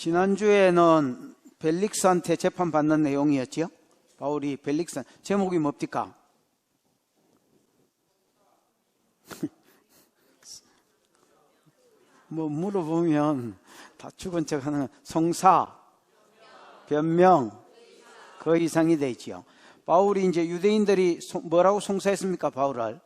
지난주에는 벨릭스한테 재판받는 내용이었지요. 바울이 벨릭스 제목이 뭡니까? 뭐 물어보면 다 죽은 척하는 송사, 변명, 그 이상이 되지요. 바울이 이제 유대인들이 뭐라고 송사했습니까? 바울을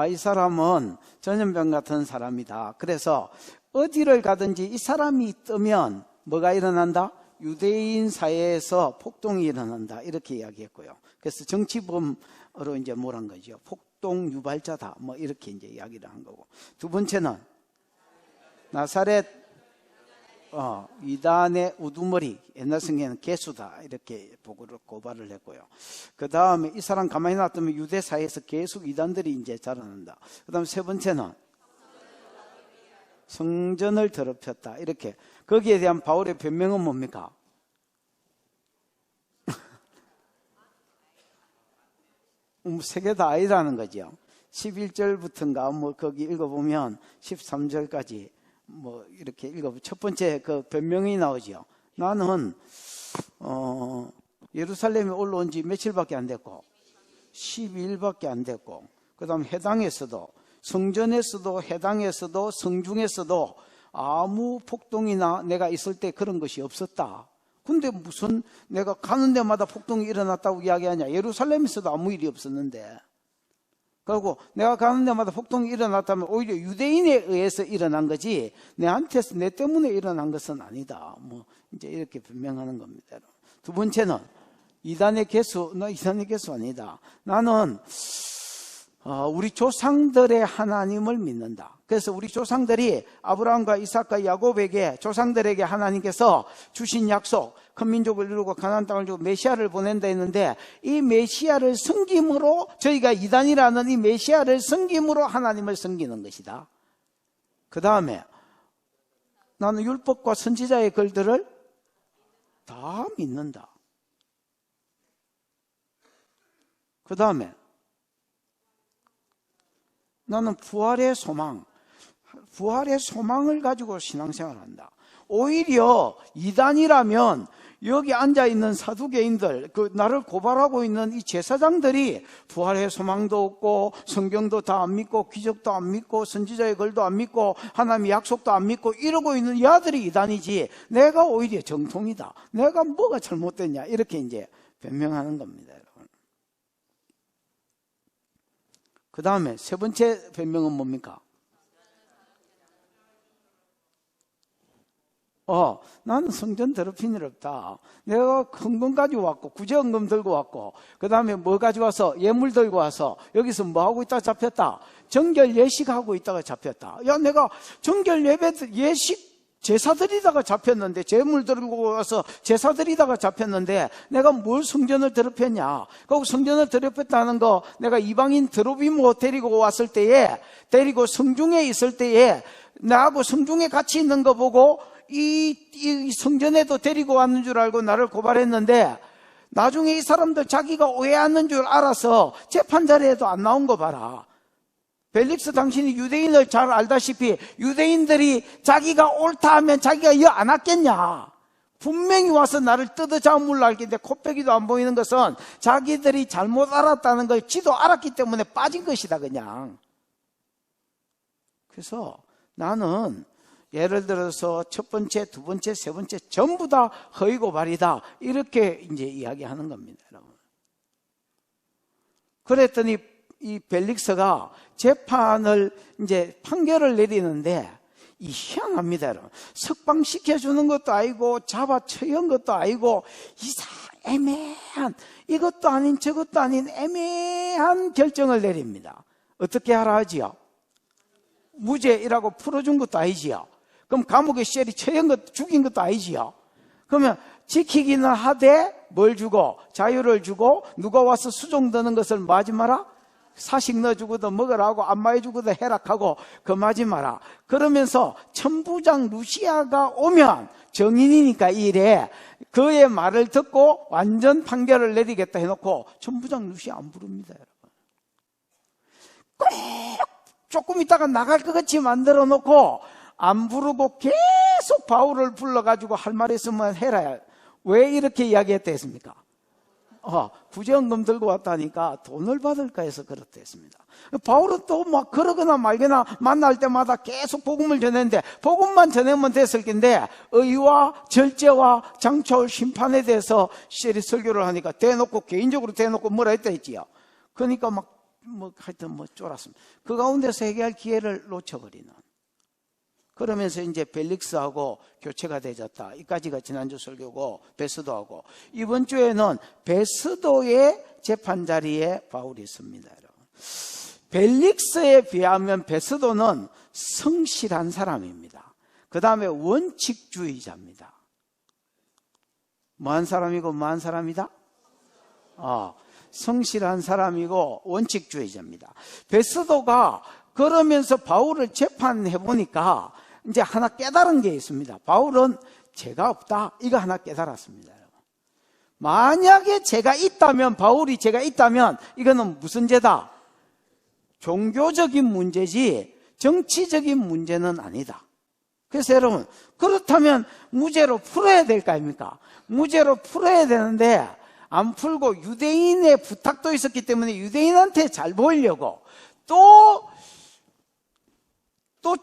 이 사람은 전염병 같은 사람이다. 그래서 어디를 가든지 이 사람이 뜨면 뭐가 일어난다? 유대인 사회에서 폭동이 일어난다. 이렇게 이야기했고요. 그래서 정치범으로 이제 뭐란 거죠? 폭동 유발자다. 뭐 이렇게 이제 이야기를 한 거고. 두 번째는 나사렛 이단의 우두머리, 옛날 성경에는 개수다 이렇게 보고를 고발을 했고요. 그 다음에 이 사람 가만히 놔두면 유대 사회에서 계속 이단들이 이제 자라난다. 그 다음 세 번째는 성전을 더럽혔다. 이렇게 거기에 대한 바울의 변명은 뭡니까? 세 개 다 아니라는 거죠. 11절부터인가 뭐 거기 읽어보면 13절까지 뭐 이렇게 읽어보면 첫 번째 그 변명이 나오죠. 나는 예루살렘에 올라온 지 며칠밖에 안 됐고 12일밖에 안 됐고 그 다음 해당에서도 성전에서도 해당에서도 성중에서도 아무 폭동이나 내가 있을 때 그런 것이 없었다. 근데 무슨 내가 가는 데마다 폭동이 일어났다고 이야기하냐. 예루살렘에서도 아무 일이 없었는데. 그리고 내가 가는 데마다 폭동이 일어났다면 오히려 유대인에 의해서 일어난 거지 내한테서 내 때문에 일어난 것은 아니다. 뭐 이제 이렇게 변명하는 겁니다. 두 번째는 이단의 개수, 너 이단의 개수 아니다. 나는 우리 조상들의 하나님을 믿는다. 그래서 우리 조상들이 아브라함과 이삭과 야곱에게 조상들에게 하나님께서 주신 약속, 큰 민족을 이루고 가나안 땅을 주고 메시아를 보낸다 했는데 이 메시아를 섬김으로 저희가 이단이라는 이 메시아를 섬김으로 하나님을 섬기는 것이다. 그 다음에 나는 율법과 선지자의 글들을 다 믿는다. 그 다음에 나는 부활의 소망을 가지고 신앙생활을 한다. 오히려 이단이라면 여기 앉아있는 사두개인들, 나를 고발하고 있는 이 제사장들이 부활의 소망도 없고 성경도 다 안 믿고 기적도 안 믿고 선지자의 글도 안 믿고 하나님의 약속도 안 믿고 이러고 있는 야들이 이단이지 내가 오히려 정통이다. 내가 뭐가 잘못됐냐 이렇게 이제 변명하는 겁니다. 그 다음에 세 번째 변명은 뭡니까? 나는 성전 더럽힌 일 없다. 내가 헌금 가지고 왔고 구제헌금 들고 왔고 그 다음에 뭐 가지고 와서 예물 들고 와서 여기서 뭐 하고 있다가 잡혔다. 정결 예식하고 있다가 잡혔다. 야 내가 정결 예배 예식 제사드리다가 잡혔는데 제물 들고 와서 제사드리다가 잡혔는데 내가 뭘 성전을 더럽혔냐. 그리고 성전을 더럽혔다는 거 내가 이방인 드로비모 데리고 왔을 때에 데리고 성중에 있을 때에 나하고 성중에 같이 있는 거 보고 이 성전에도 데리고 왔는 줄 알고 나를 고발했는데 나중에 이 사람들 자기가 오해하는 줄 알아서 재판 자리에도 안 나온 거 봐라. 벨릭스 당신이 유대인을 잘 알다시피 유대인들이 자기가 옳다 하면 자기가 여 안 왔겠냐. 분명히 와서 나를 뜯어잡으려 할텐데 코빼기도 안 보이는 것은 자기들이 잘못 알았다는 걸 지도 알았기 때문에 빠진 것이다 그냥. 그래서 나는 예를 들어서 첫 번째, 두 번째, 세 번째 전부 다 허위 고발이다 이렇게 이제 이야기하는 겁니다, 여러분. 그랬더니 이 벨릭스가 재판을 이제 판결을 내리는데 이 희한합니다, 여러분. 석방시켜주는 것도 아니고 잡아 처형 것도 아니고 애매한 이것도 아닌 저것도 아닌 애매한 결정을 내립니다. 어떻게 하라 하지요? 무죄이라고 풀어준 것도 아니지요. 그럼 감옥에 쉘이 처형 것 죽인 것도 아니지요. 그러면 지키기는 하되 뭘 주고 자유를 주고 누가 와서 수종드는 것을 뭐 하지 마라? 사식 넣어주고도 먹으라고 안마해주고도 해락하고 금하지 마라. 그러면서 천부장 루시아가 오면 정인이니까 이래 그의 말을 듣고 완전 판결을 내리겠다 해놓고 천부장 루시아 안 부릅니다, 여러분. 꼭 조금 있다가 나갈 것 같이 만들어 놓고 안 부르고 계속 바울을 불러가지고 할 말 있으면 해라. 왜 이렇게 이야기했다 했습니까? 부정금 들고 왔다니까 돈을 받을까 해서 그렇다 했습니다. 바울은 또 막 그러거나 말거나 만날 때마다 계속 복음을 전했는데 복음만 전하면 됐을 텐데 의와 절제와 장초 심판에 대해서 시리 설교를 하니까 대놓고 개인적으로 대놓고 뭐라 했다 했지요. 그러니까 하여튼 쫄았습니다. 그 가운데서 해결할 기회를 놓쳐버리는. 그러면서 이제 벨릭스하고 교체가 되졌다. 이까지가 지난주 설교고 베스도하고 이번 주에는 베스도의 재판 자리에 바울이 있습니다. 여러분. 벨릭스에 비하면 베스도는 성실한 사람입니다. 그 다음에 원칙주의자입니다. 뭐한 사람이고 뭐한 사람이다? 성실한 사람이고 원칙주의자입니다. 베스도가 그러면서 바울을 재판해 보니까 이제 하나 깨달은 게 있습니다. 바울은 죄가 없다. 이거 하나 깨달았습니다. 만약에 죄가 있다면, 바울이 죄가 있다면 이거는 무슨 죄다? 종교적인 문제지 정치적인 문제는 아니다. 그래서 여러분, 그렇다면 무죄로 풀어야 될 거 아닙니까? 무죄로 풀어야 되는데 안 풀고 유대인의 부탁도 있었기 때문에 유대인한테 잘 보이려고 또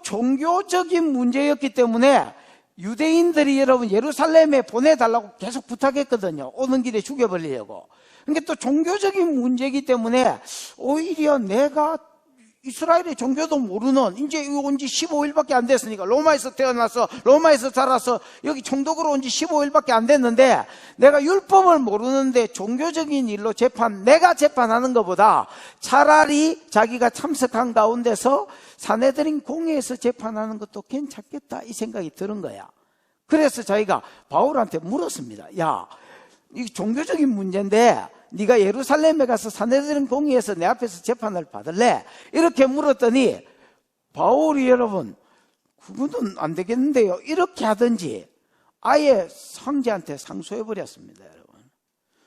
종교적인 문제였기 때문에 유대인들이 여러분 예루살렘에 보내달라고 계속 부탁했거든요. 오는 길에 죽여버리려고. 그러니까 또 종교적인 문제이기 때문에 오히려 내가 이스라엘의 종교도 모르는 이제 온 지 15일밖에 안 됐으니까 로마에서 태어나서 로마에서 자라서 여기 총독으로 온 지 15일밖에 안 됐는데 내가 율법을 모르는데 종교적인 일로 내가 재판하는 것보다 차라리 자기가 참석한 가운데서 사내들인 공회에서 재판하는 것도 괜찮겠다 이 생각이 드는 거야. 그래서 자기가 바울한테 물었습니다. 야, 이 종교적인 문제인데 네가 예루살렘에 가서 사내들인 공의에서 내 앞에서 재판을 받을래? 이렇게 물었더니 바울이 여러분 그거는 안 되겠는데요. 이렇게 하든지 아예 황제한테 상소해버렸습니다. 여러분.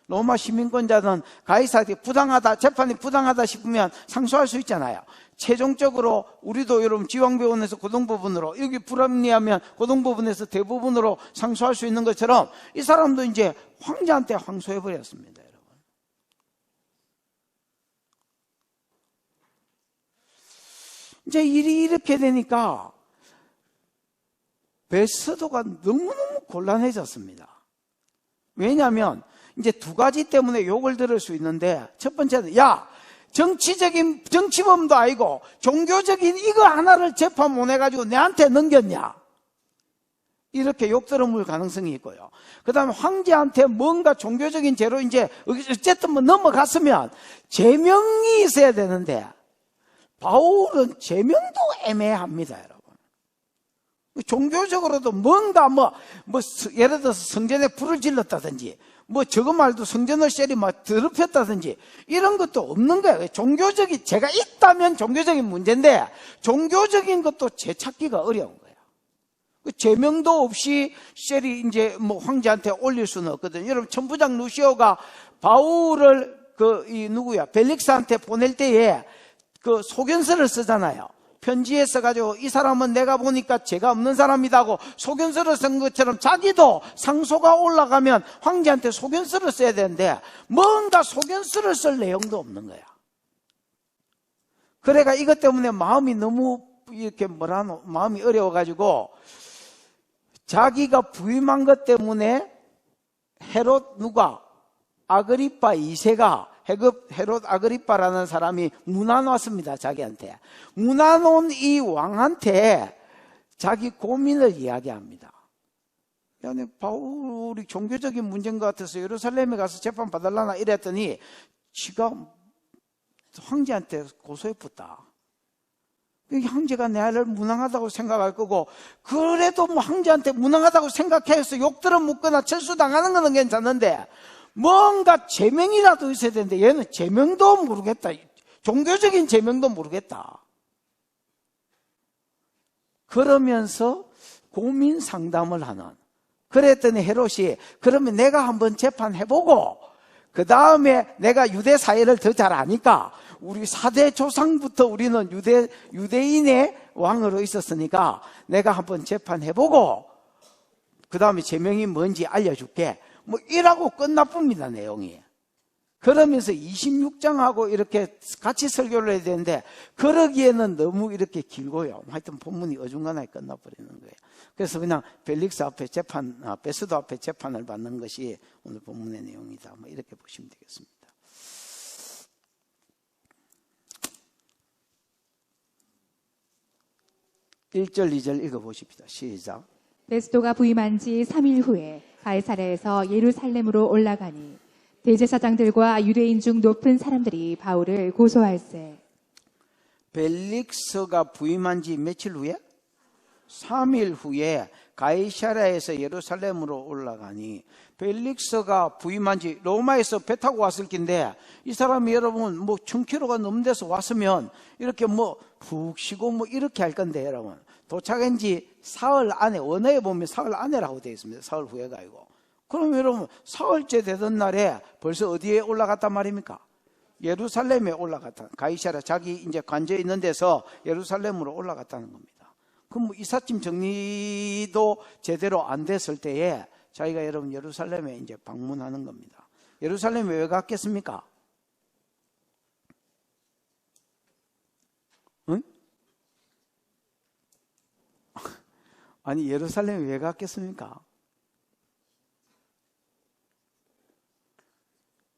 로마 시민권자는 가이사에게 부당하다, 재판이 부당하다 싶으면 상소할 수 있잖아요. 최종적으로 우리도 여러분 지방법원에서 고등법원으로, 여기 불합리하면 고등법원에서 대법원으로 상소할 수 있는 것처럼 이 사람도 이제 황제한테 항소해버렸습니다. 이제 일이 이렇게 되니까 베스도가 너무너무 곤란해졌습니다. 왜냐하면 이제 두 가지 때문에 욕을 들을 수 있는데 첫 번째는 야, 정치범도 아니고 종교적인 이거 하나를 재판 못 해가지고 내한테 넘겼냐, 이렇게 욕 들어물 가능성이 있고요. 그 다음에 황제한테 뭔가 종교적인 죄로 이제 어쨌든 뭐 넘어갔으면 제명이 있어야 되는데 바울은 제명도 애매합니다, 여러분. 종교적으로도 뭔가 예를 들어서 성전에 불을 질렀다든지, 저거 말도 성전을 셀이 더럽혔다든지, 이런 것도 없는 거예요. 종교적인, 죄가 있다면 종교적인 문제인데, 종교적인 것도 죄 찾기가 어려운 거예요. 제명도 없이 셀이 이제 황제한테 올릴 수는 없거든요. 여러분, 천부장 루시오가 바울을 벨릭스한테 보낼 때에 소견서를 쓰잖아요. 편지에 써가지고 이 사람은 내가 보니까 죄가 없는 사람이다고 소견서를 쓴 것처럼 자기도 상소가 올라가면 황제한테 소견서를 써야 되는데 뭔가 소견서를 쓸 내용도 없는 거야. 그래가 이것 때문에 마음이 너무 마음이 어려워가지고 자기가 부임한 것 때문에 헤롯 아그리파 2세가 헤롯 아그리파라는 사람이 문안 왔습니다. 자기한테. 문안 온 이 왕한테 자기 고민을 이야기합니다. 야, 바울이 종교적인 문제인 것 같아서 예루살렘에 가서 재판 받으려나 이랬더니 지가 황제한테 고소해붙다. 황제가 내 아이를 무능하다고 생각할 거고, 그래도 황제한테 무능하다고 생각해서 욕들어 묻거나 철수당하는 거는 괜찮은데 뭔가 제명이라도 있어야 되는데 얘는 제명도 모르겠다. 종교적인 제명도 모르겠다. 그러면서 고민 상담을 하는. 그랬더니 헤롯이 그러면 내가 한번 재판해보고 그 다음에 내가 유대 사회를 더 잘 아니까 우리 4대 조상부터 우리는 유대인의 왕으로 있었으니까 내가 한번 재판해보고 그 다음에 제명이 뭔지 알려줄게. 뭐 이라고 끝나쁩니다, 내용이. 그러면서 26장하고 이렇게 같이 설교를 해야 되는데 그러기에는 너무 이렇게 길고요. 하여튼 본문이 어중간하게 끝나버리는 거예요. 그래서 그냥 벨릭스 앞에 베스도 앞에 재판을 받는 것이 오늘 본문의 내용이다. 뭐 이렇게 보시면 되겠습니다. (1절) (2절) 읽어보십시다. 시작. 베스도가 부임한 지 3일 후에 가이사랴에서 예루살렘으로 올라가니 대제사장들과 유대인 중 높은 사람들이 바울을 고소할세. 벨릭스가 부임한 지 며칠 후에? 3일 후에 가이사랴에서 예루살렘으로 올라가니, 벨릭스가 부임한 지 로마에서 배 타고 왔을 긴데 이 사람이 여러분 뭐 1000km가 넘는 데서 왔으면 이렇게 뭐 푹 쉬고 뭐 이렇게 할 건데, 여러분 도착한 지 사흘 안에, 원어에 보면 사흘 안에라고 되어 있습니다. 사흘 후에가 아니고. 그럼 여러분 사흘째 되던 날에 벌써 어디에 올라갔단 말입니까? 예루살렘에 올라갔다. 가이사랴, 자기 이제 관저 있는 데서 예루살렘으로 올라갔다는 겁니다. 그럼 뭐 이삿짐 정리도 제대로 안 됐을 때에 자기가 여러분 예루살렘에 이제 방문하는 겁니다. 예루살렘에 왜 갔겠습니까? 응? 아니 예루살렘에 왜 갔겠습니까?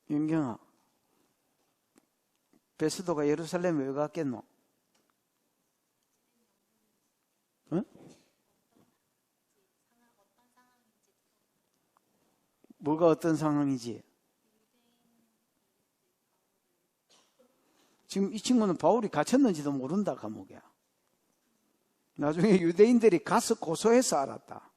윤경아, 베스도가 예루살렘에 왜 갔겠노? 응? 뭐가 어떤 상황이지? 지금 이 친구는 바울이 갇혔는지도 모른다, 감옥에. 나중에 유대인들이 가서 고소해서 알았다.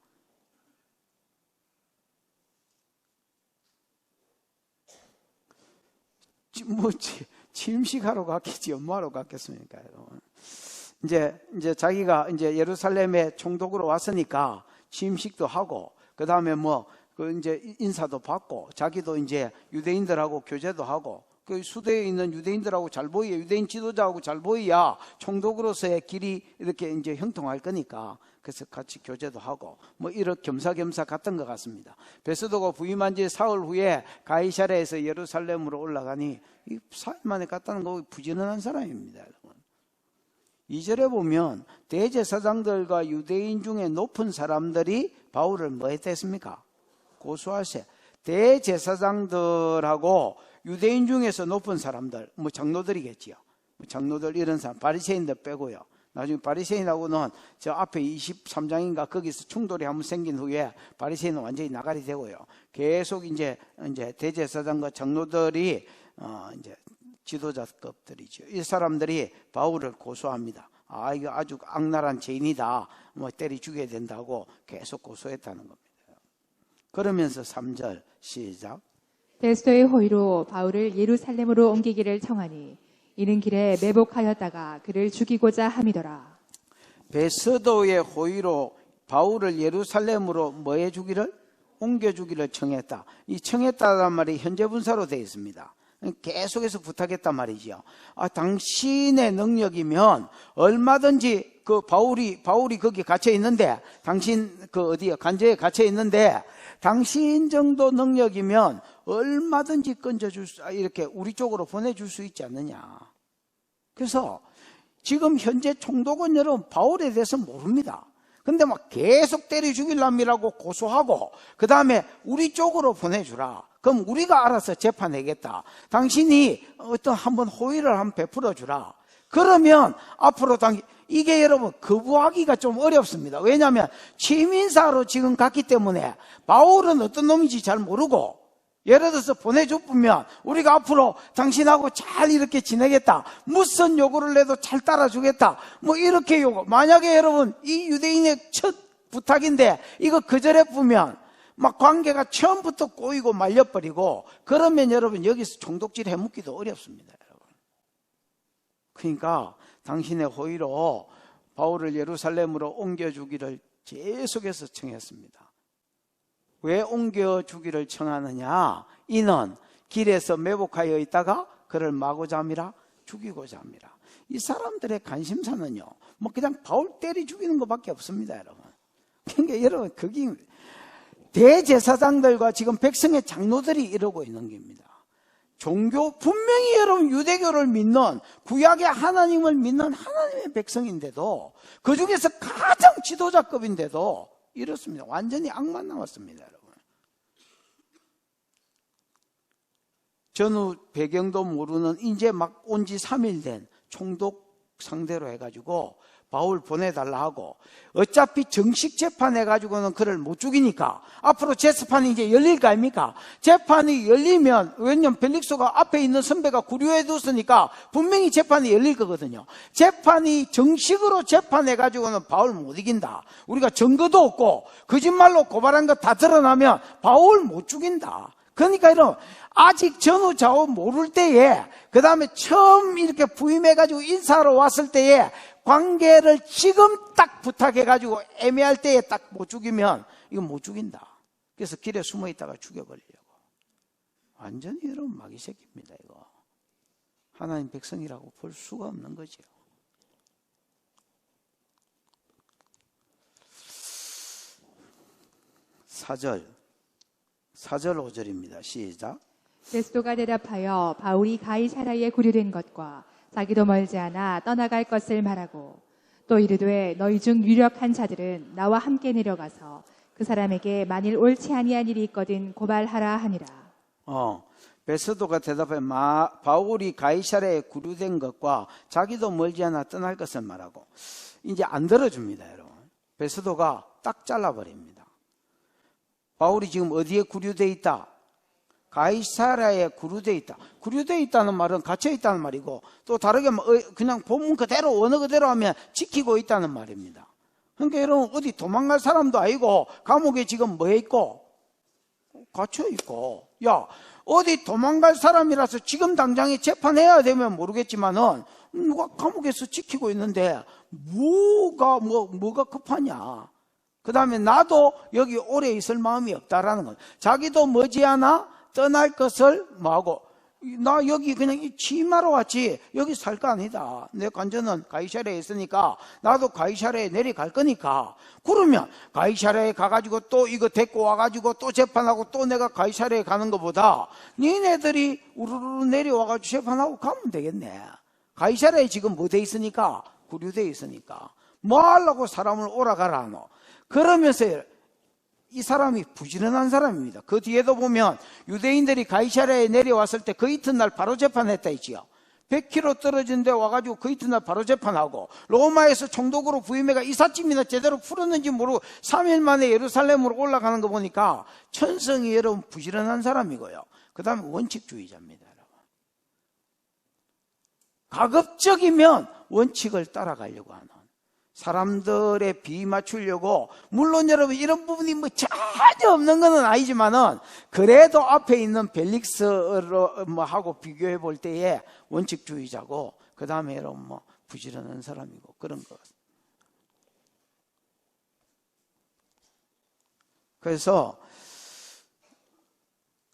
뭐 침식하러 갔겠지, 엄마로 갔겠습니까? 이제 자기가 이제 예루살렘에 총독으로 왔으니까 침식도 하고, 그 다음에 이제 인사도 받고, 자기도 이제 유대인들하고 교제도 하고, 그 수도에 있는 유대인들하고 잘 보이야, 유대인 지도자하고 잘 보이야 총독으로서의 길이 이렇게 이제 형통할 거니까, 그래서 같이 교제도 하고 뭐 이렇게 겸사겸사 갔던 것 같습니다. 베스도가 부임한 지 사흘 후에 가이사랴에서 예루살렘으로 올라가니, 이 4일 만에 갔다는 거 부지런한 사람입니다, 여러분. 2절에 보면 대제사장들과 유대인 중에 높은 사람들이 바울을 뭐 했습니까? 고소하세. 대제사장들하고 유대인 중에서 높은 사람들, 뭐 장로들이겠지요. 장로들 이런 사람, 바리새인들 빼고요. 나중에 바리새인하고는 저 앞에 23장인가 거기서 충돌이 한번 생긴 후에 바리새인은 완전히 나가리 되고요. 계속 이제 대제사장과 장로들이 이제 지도자급들이죠. 이 사람들이 바울을 고소합니다. 아, 이거 아주 악랄한 죄인이다, 뭐 때리 죽여야 된다고 계속 고소했다는 겁니다. 그러면서 3절 시작. 베스도의 호의로 바울을 예루살렘으로 옮기기를 청하니 이는 길에 매복하였다가 그를 죽이고자 함이더라. 베스도의 호의로 바울을 예루살렘으로 뭐 해주기를? 옮겨주기를 청했다. 이 청했다는 말이 현재 분사로 되어 있습니다. 계속해서 부탁했단 말이죠. 당신의 능력이면 얼마든지 그 바울이 거기 갇혀 있는데, 당신 어디야 관저에 갇혀 있는데 당신 정도 능력이면 얼마든지 이렇게 우리 쪽으로 보내줄 수 있지 않느냐. 그래서 지금 현재 총독은 여러분 바울에 대해서 모릅니다. 근데 막 계속 때려 죽이려고 고소하고, 그 다음에 우리 쪽으로 보내주라. 그럼 우리가 알아서 재판하겠다. 당신이 한번 호의를 한번 베풀어 주라. 그러면 앞으로 이게 여러분 거부하기가 좀 어렵습니다. 왜냐하면 취민사로 지금 갔기 때문에 바울은 어떤 놈인지 잘 모르고, 예를 들어서 보내줬으면 우리가 앞으로 당신하고 잘 이렇게 지내겠다, 무슨 요구를 해도 잘 따라주겠다, 뭐 이렇게 요구. 만약에 여러분 이 유대인의 첫 부탁인데 이거 거절해보면 막 관계가 처음부터 꼬이고 말려버리고, 그러면 여러분 여기서 총독질 해묻기도 어렵습니다, 여러분. 그러니까 당신의 호의로 바울을 예루살렘으로 옮겨주기를 계속해서 청했습니다. 왜 옮겨주기를 청하느냐? 이는 길에서 매복하여 있다가 그를 마고자 함이라 죽이고자 함이라. 이 사람들의 관심사는요, 뭐 그냥 바울 때리 죽이는 것밖에 없습니다, 여러분. 그러니까 여러분, 거기 대제사장들과 지금 백성의 장로들이 이러고 있는 겁니다. 종교, 분명히 여러분 유대교를 믿는, 구약의 하나님을 믿는 하나님의 백성인데도, 그 중에서 가장 지도자급인데도 이렇습니다. 완전히 악만 남았습니다, 여러분. 전후 배경도 모르는 이제 막 온 지 3일 된 총독 상대로 해가지고 바울 보내달라 하고, 어차피 정식 재판해가지고는 그를 못 죽이니까 앞으로 재판이 이제 열릴 거 아닙니까? 재판이 열리면, 왜냐면 벨릭소가 앞에 있는 선배가 구류해뒀으니까 분명히 재판이 열릴 거거든요. 재판이 정식으로 재판해가지고는 바울 못 이긴다. 우리가 증거도 없고 거짓말로 고발한 거 다 드러나면 바울 못 죽인다. 그러니까 이런, 아직 전후 좌우 모를 때에, 그 다음에 처음 이렇게 부임해가지고 인사하러 왔을 때에 관계를 지금 딱 부탁해가지고 애매할 때에 딱 못 죽이면 이건 못 죽인다. 그래서 길에 숨어 있다가 죽여버리려고. 완전히 여러분 마귀 새끼입니다, 이거. 하나님 백성이라고 볼 수가 없는 거죠. 사절 5절입니다. 시작. 베스도가 대답하여 바울이 가이사라에 구류된 것과 자기도 멀지 않아 떠나갈 것을 말하고, 또 이르되 너희 중 유력한 자들은 나와 함께 내려가서 그 사람에게 만일 옳지 아니한 일이 있거든 고발하라 하니라. 베스도가 대답해 바울이 가이사라에 구류된 것과 자기도 멀지 않아 떠날 것을 말하고, 이제 안 들어줍니다, 여러분. 베스도가 딱 잘라버립니다. 바울이 지금 어디에 구류되어 있다? 가이사라에 구류되어 있다. 구류되어 있다는 말은 갇혀 있다는 말이고, 또 다르게 그냥 본문 그대로 언어 그대로 하면 지키고 있다는 말입니다. 그러니까 여러분, 어디 도망갈 사람도 아니고 감옥에 지금 뭐 있고? 갇혀 있고. 야, 어디 도망갈 사람이라서 지금 당장에 재판해야 되면 모르겠지만은 누가 감옥에서 지키고 있는데 뭐가 급하냐? 그 다음에 나도 여기 오래 있을 마음이 없다라는 것. 자기도 머지않아 떠날 것을 뭐하고, 나 여기 그냥 취임하러 왔지 여기 살 거 아니다. 내 관저는 가이사랴에 있으니까 나도 가이사랴에 내려갈 거니까. 그러면 가이사랴에 가가지고 또 이거 데리고 와가지고 또 재판하고 또 내가 가이사랴에 가는 것보다 니네들이 우르르 내려와가지고 재판하고 가면 되겠네. 가이사랴에 지금 뭐 돼 있으니까? 구류돼 있으니까. 뭐 하려고 사람을 오라가라 하노? 그러면서 이 사람이 부지런한 사람입니다. 그 뒤에도 보면 유대인들이 가이사랴에 내려왔을 때 그 이튿날 바로 재판했다 했지요. 100km 떨어진 데 와가지고 그 이튿날 바로 재판하고, 로마에서 총독으로 부임해가 이삿짐이나 제대로 풀었는지 모르고 3일 만에 예루살렘으로 올라가는 거 보니까 천성이 여러분 부지런한 사람이고요. 그 다음에 원칙주의자입니다, 여러분. 가급적이면 원칙을 따라가려고 하는, 사람들의 비 맞추려고, 물론 여러분 이런 부분이 뭐 전혀 없는 건 아니지만은 그래도 앞에 있는 벨릭스로 뭐 하고 비교해 볼 때에 원칙주의자고, 그 다음에 여러분 뭐 부지런한 사람이고 그런 것. 그래서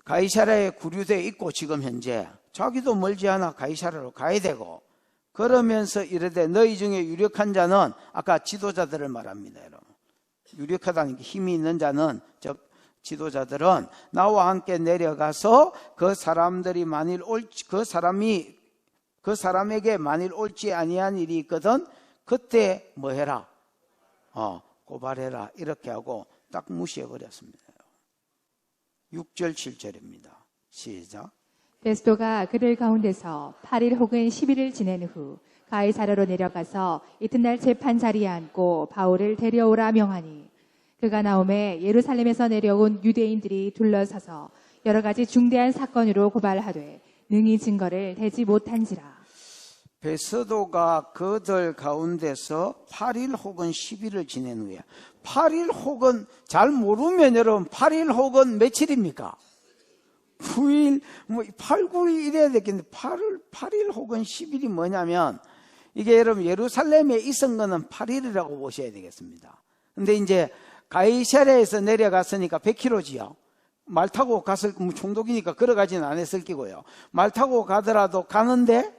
가이사랴에 구류되어 있고 지금 현재 자기도 멀지 않아 가이사랴로 가야 되고, 그러면서 이르되 너희 중에 유력한 자는, 아까 지도자들을 말합니다, 여러분. 유력하다는 게 힘이 있는 자는, 즉 지도자들은 나와 함께 내려가서 그 사람들이 만일 그 사람에게 만일 옳지 아니한 일이 있거든 그때 뭐 해라? 고발해라. 이렇게 하고 딱 무시해 버렸습니다. 6절 7절입니다. 시작. 베스도가 그들 가운데서 8일 혹은 10일을 지낸 후 가이사랴로 내려가서 이튿날 재판 자리에 앉고 바울을 데려오라 명하니, 그가 나오매 예루살렘에서 내려온 유대인들이 둘러서서 여러 가지 중대한 사건으로 고발하되 능히 증거를 대지 못한지라. 베스도가 그들 가운데서 8일 혹은 10일을 지낸 후에, 8일 혹은 잘 모르면 여러분 8일 혹은 며칠입니까? 9일, 8, 9일 이래야 되겠는데 8일 혹은 10일이 뭐냐면, 이게 여러분 예루살렘에 있은 거는 8일이라고 보셔야 되겠습니다. 근데 이제 가이사랴에서 내려갔으니까 100km지요. 말 타고 갔을, 총독이니까 걸어가지는 않았을 끼고요. 말 타고 가더라도 가는데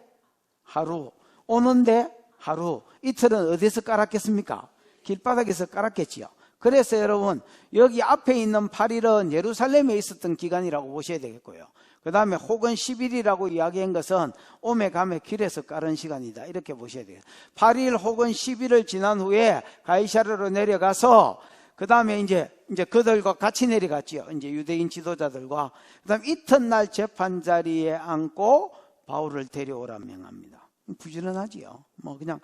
하루, 오는데 하루, 이틀은 어디서 깔았겠습니까? 길바닥에서 깔았겠지요. 그래서 여러분, 여기 앞에 있는 8일은 예루살렘에 있었던 기간이라고 보셔야 되겠고요. 그 다음에 혹은 10일이라고 이야기한 것은 오매 가매 길에서 깔은 시간이다, 이렇게 보셔야 돼요. 8일 혹은 10일을 지난 후에 가이사랴로 내려가서 그 다음에 이제 그들과 같이 내려갔지요. 이제 유대인 지도자들과. 그 다음에 이튿날 재판 자리에 앉고 바울을 데려오라 명합니다. 부지런하지요. 뭐 그냥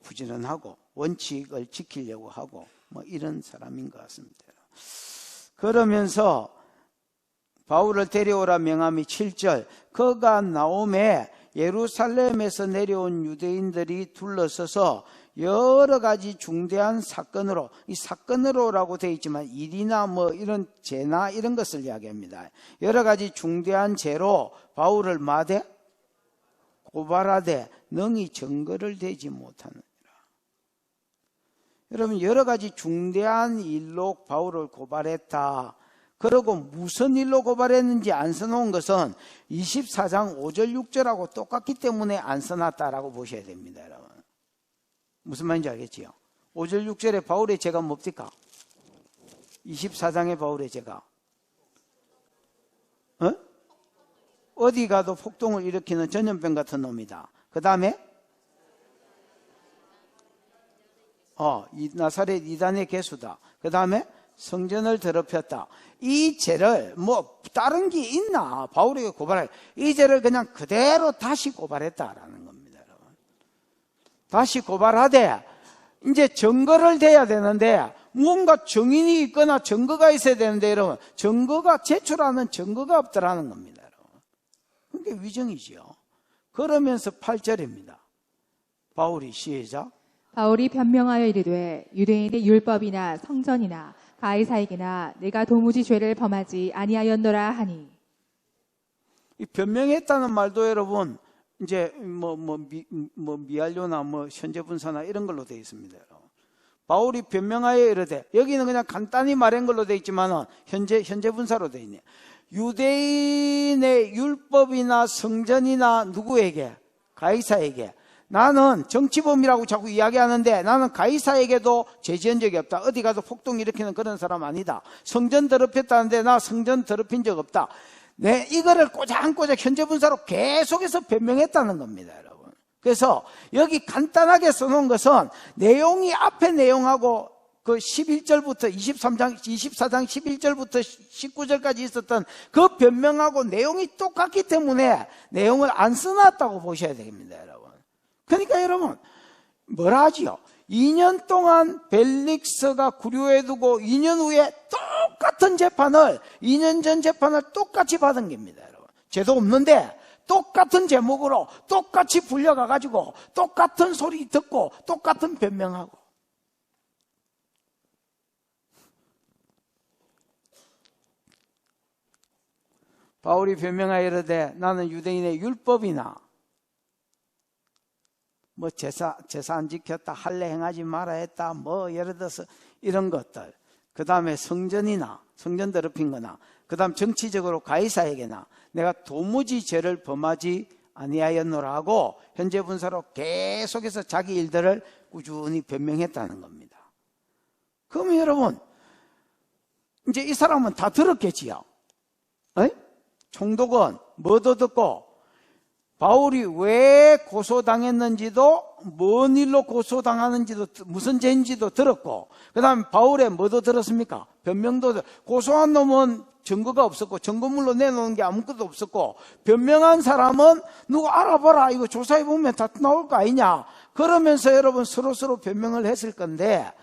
부지런하고 원칙을 지키려고 하고 뭐 이런 사람인 것 같습니다. 그러면서 바울을 데려오라 명함이 7절, 그가 나오매 예루살렘에서 내려온 유대인들이 둘러서서 여러 가지 중대한 사건으로, 이 사건으로라고 되어 있지만 일이나 뭐 이런 죄나 이런 것을 이야기합니다. 여러 가지 중대한 죄로 바울을 마대 고발하되 능히 증거를 대지 못하느니라. 여러분, 여러 가지 중대한 일로 바울을 고발했다. 그리고 무슨 일로 고발했는지 안 써놓은 것은 24장 5절 6절하고 똑같기 때문에 안 써놨다라고 보셔야 됩니다, 여러분. 무슨 말인지 알겠지요? 5절 6절에 바울의 죄가 뭡니까? 24장의 바울의 죄가 어디 가도 폭동을 일으키는 전염병 같은 놈이다. 그 다음에 이 나사렛 이단의 개수다. 그 다음에 성전을 더럽혔다. 이 죄를 뭐 다른 게 있나? 바울에게 고발할 이 죄를 그냥 그대로 다시 고발했다라는 겁니다, 여러분. 다시 고발하되 이제 증거를 대야 되는데 무언가 증인이 있거나 증거가 있어야 되는데 여러분, 증거가 제출하는 증거가 없더라는 겁니다, 여러분. 그게 위증이지요. 그러면서 8절입니다. 바울이 시작. 바울이 변명하여 이르되 유대인의 율법이나 성전이나 가이사에게나 내가 도무지 죄를 범하지 아니하였노라 하니. 이 변명했다는 말도 여러분 이제 미알료나 현재 분사나 이런 걸로 되어 있습니다. 여러분. 바울이 변명하여 이르되, 여기는 그냥 간단히 말한 걸로 되어 있지만 현재 분사로 되어 있네. 유대인의 율법이나 성전이나 누구에게? 가이사에게. 나는 정치범이라고 자꾸 이야기하는데 나는 가이사에게도 죄 지은 적이 없다. 어디 가서 폭동 일으키는 그런 사람 아니다. 성전 더럽혔다는데 나 성전 더럽힌 적 없다. 이거를 꼬장꼬장 현재 분사로 계속해서 변명했다는 겁니다, 여러분. 그래서 여기 간단하게 써놓은 것은 내용이 앞에 내용하고 그 11절부터 24장 11절부터 19절까지 있었던 그 변명하고 내용이 똑같기 때문에 내용을 안 써놨다고 보셔야 됩니다, 여러분. 그러니까 여러분, 뭐라 하지요? 2년 동안 벨릭스가 구류해 두고 2년 후에 똑같은 재판을, 2년 전 재판을 똑같이 받은 겁니다, 여러분. 죄도 없는데 똑같은 제목으로 똑같이 불려가가지고 똑같은 소리 듣고 똑같은 변명하고. 바울이 변명하여 이르되 나는 유대인의 율법이나 제사 안 지켰다, 할례 행하지 마라 했다, 예를 들어서 이런 것들, 그 다음에 성전이나 성전 더럽힌 거나, 그 다음 정치적으로 가이사에게나 내가 도무지 죄를 범하지 아니하였노라 하고 현재 분사로 계속해서 자기 일들을 꾸준히 변명했다는 겁니다. 그러면 여러분, 이제 이 사람은 다 들었겠지요. 총독은 뭐도 듣고 바울이 왜 고소당했는지도, 뭔 일로 고소당하는지도, 무슨 죄인지도 들었고, 그 다음에 바울의 뭐도 들었습니까? 변명도. 고소한 놈은 증거가 없었고 증거물로 내놓은 게 아무것도 없었고, 변명한 사람은 누구 알아봐라, 이거 조사해보면 다 나올 거 아니냐, 그러면서 여러분 서로 변명을 했을 건데,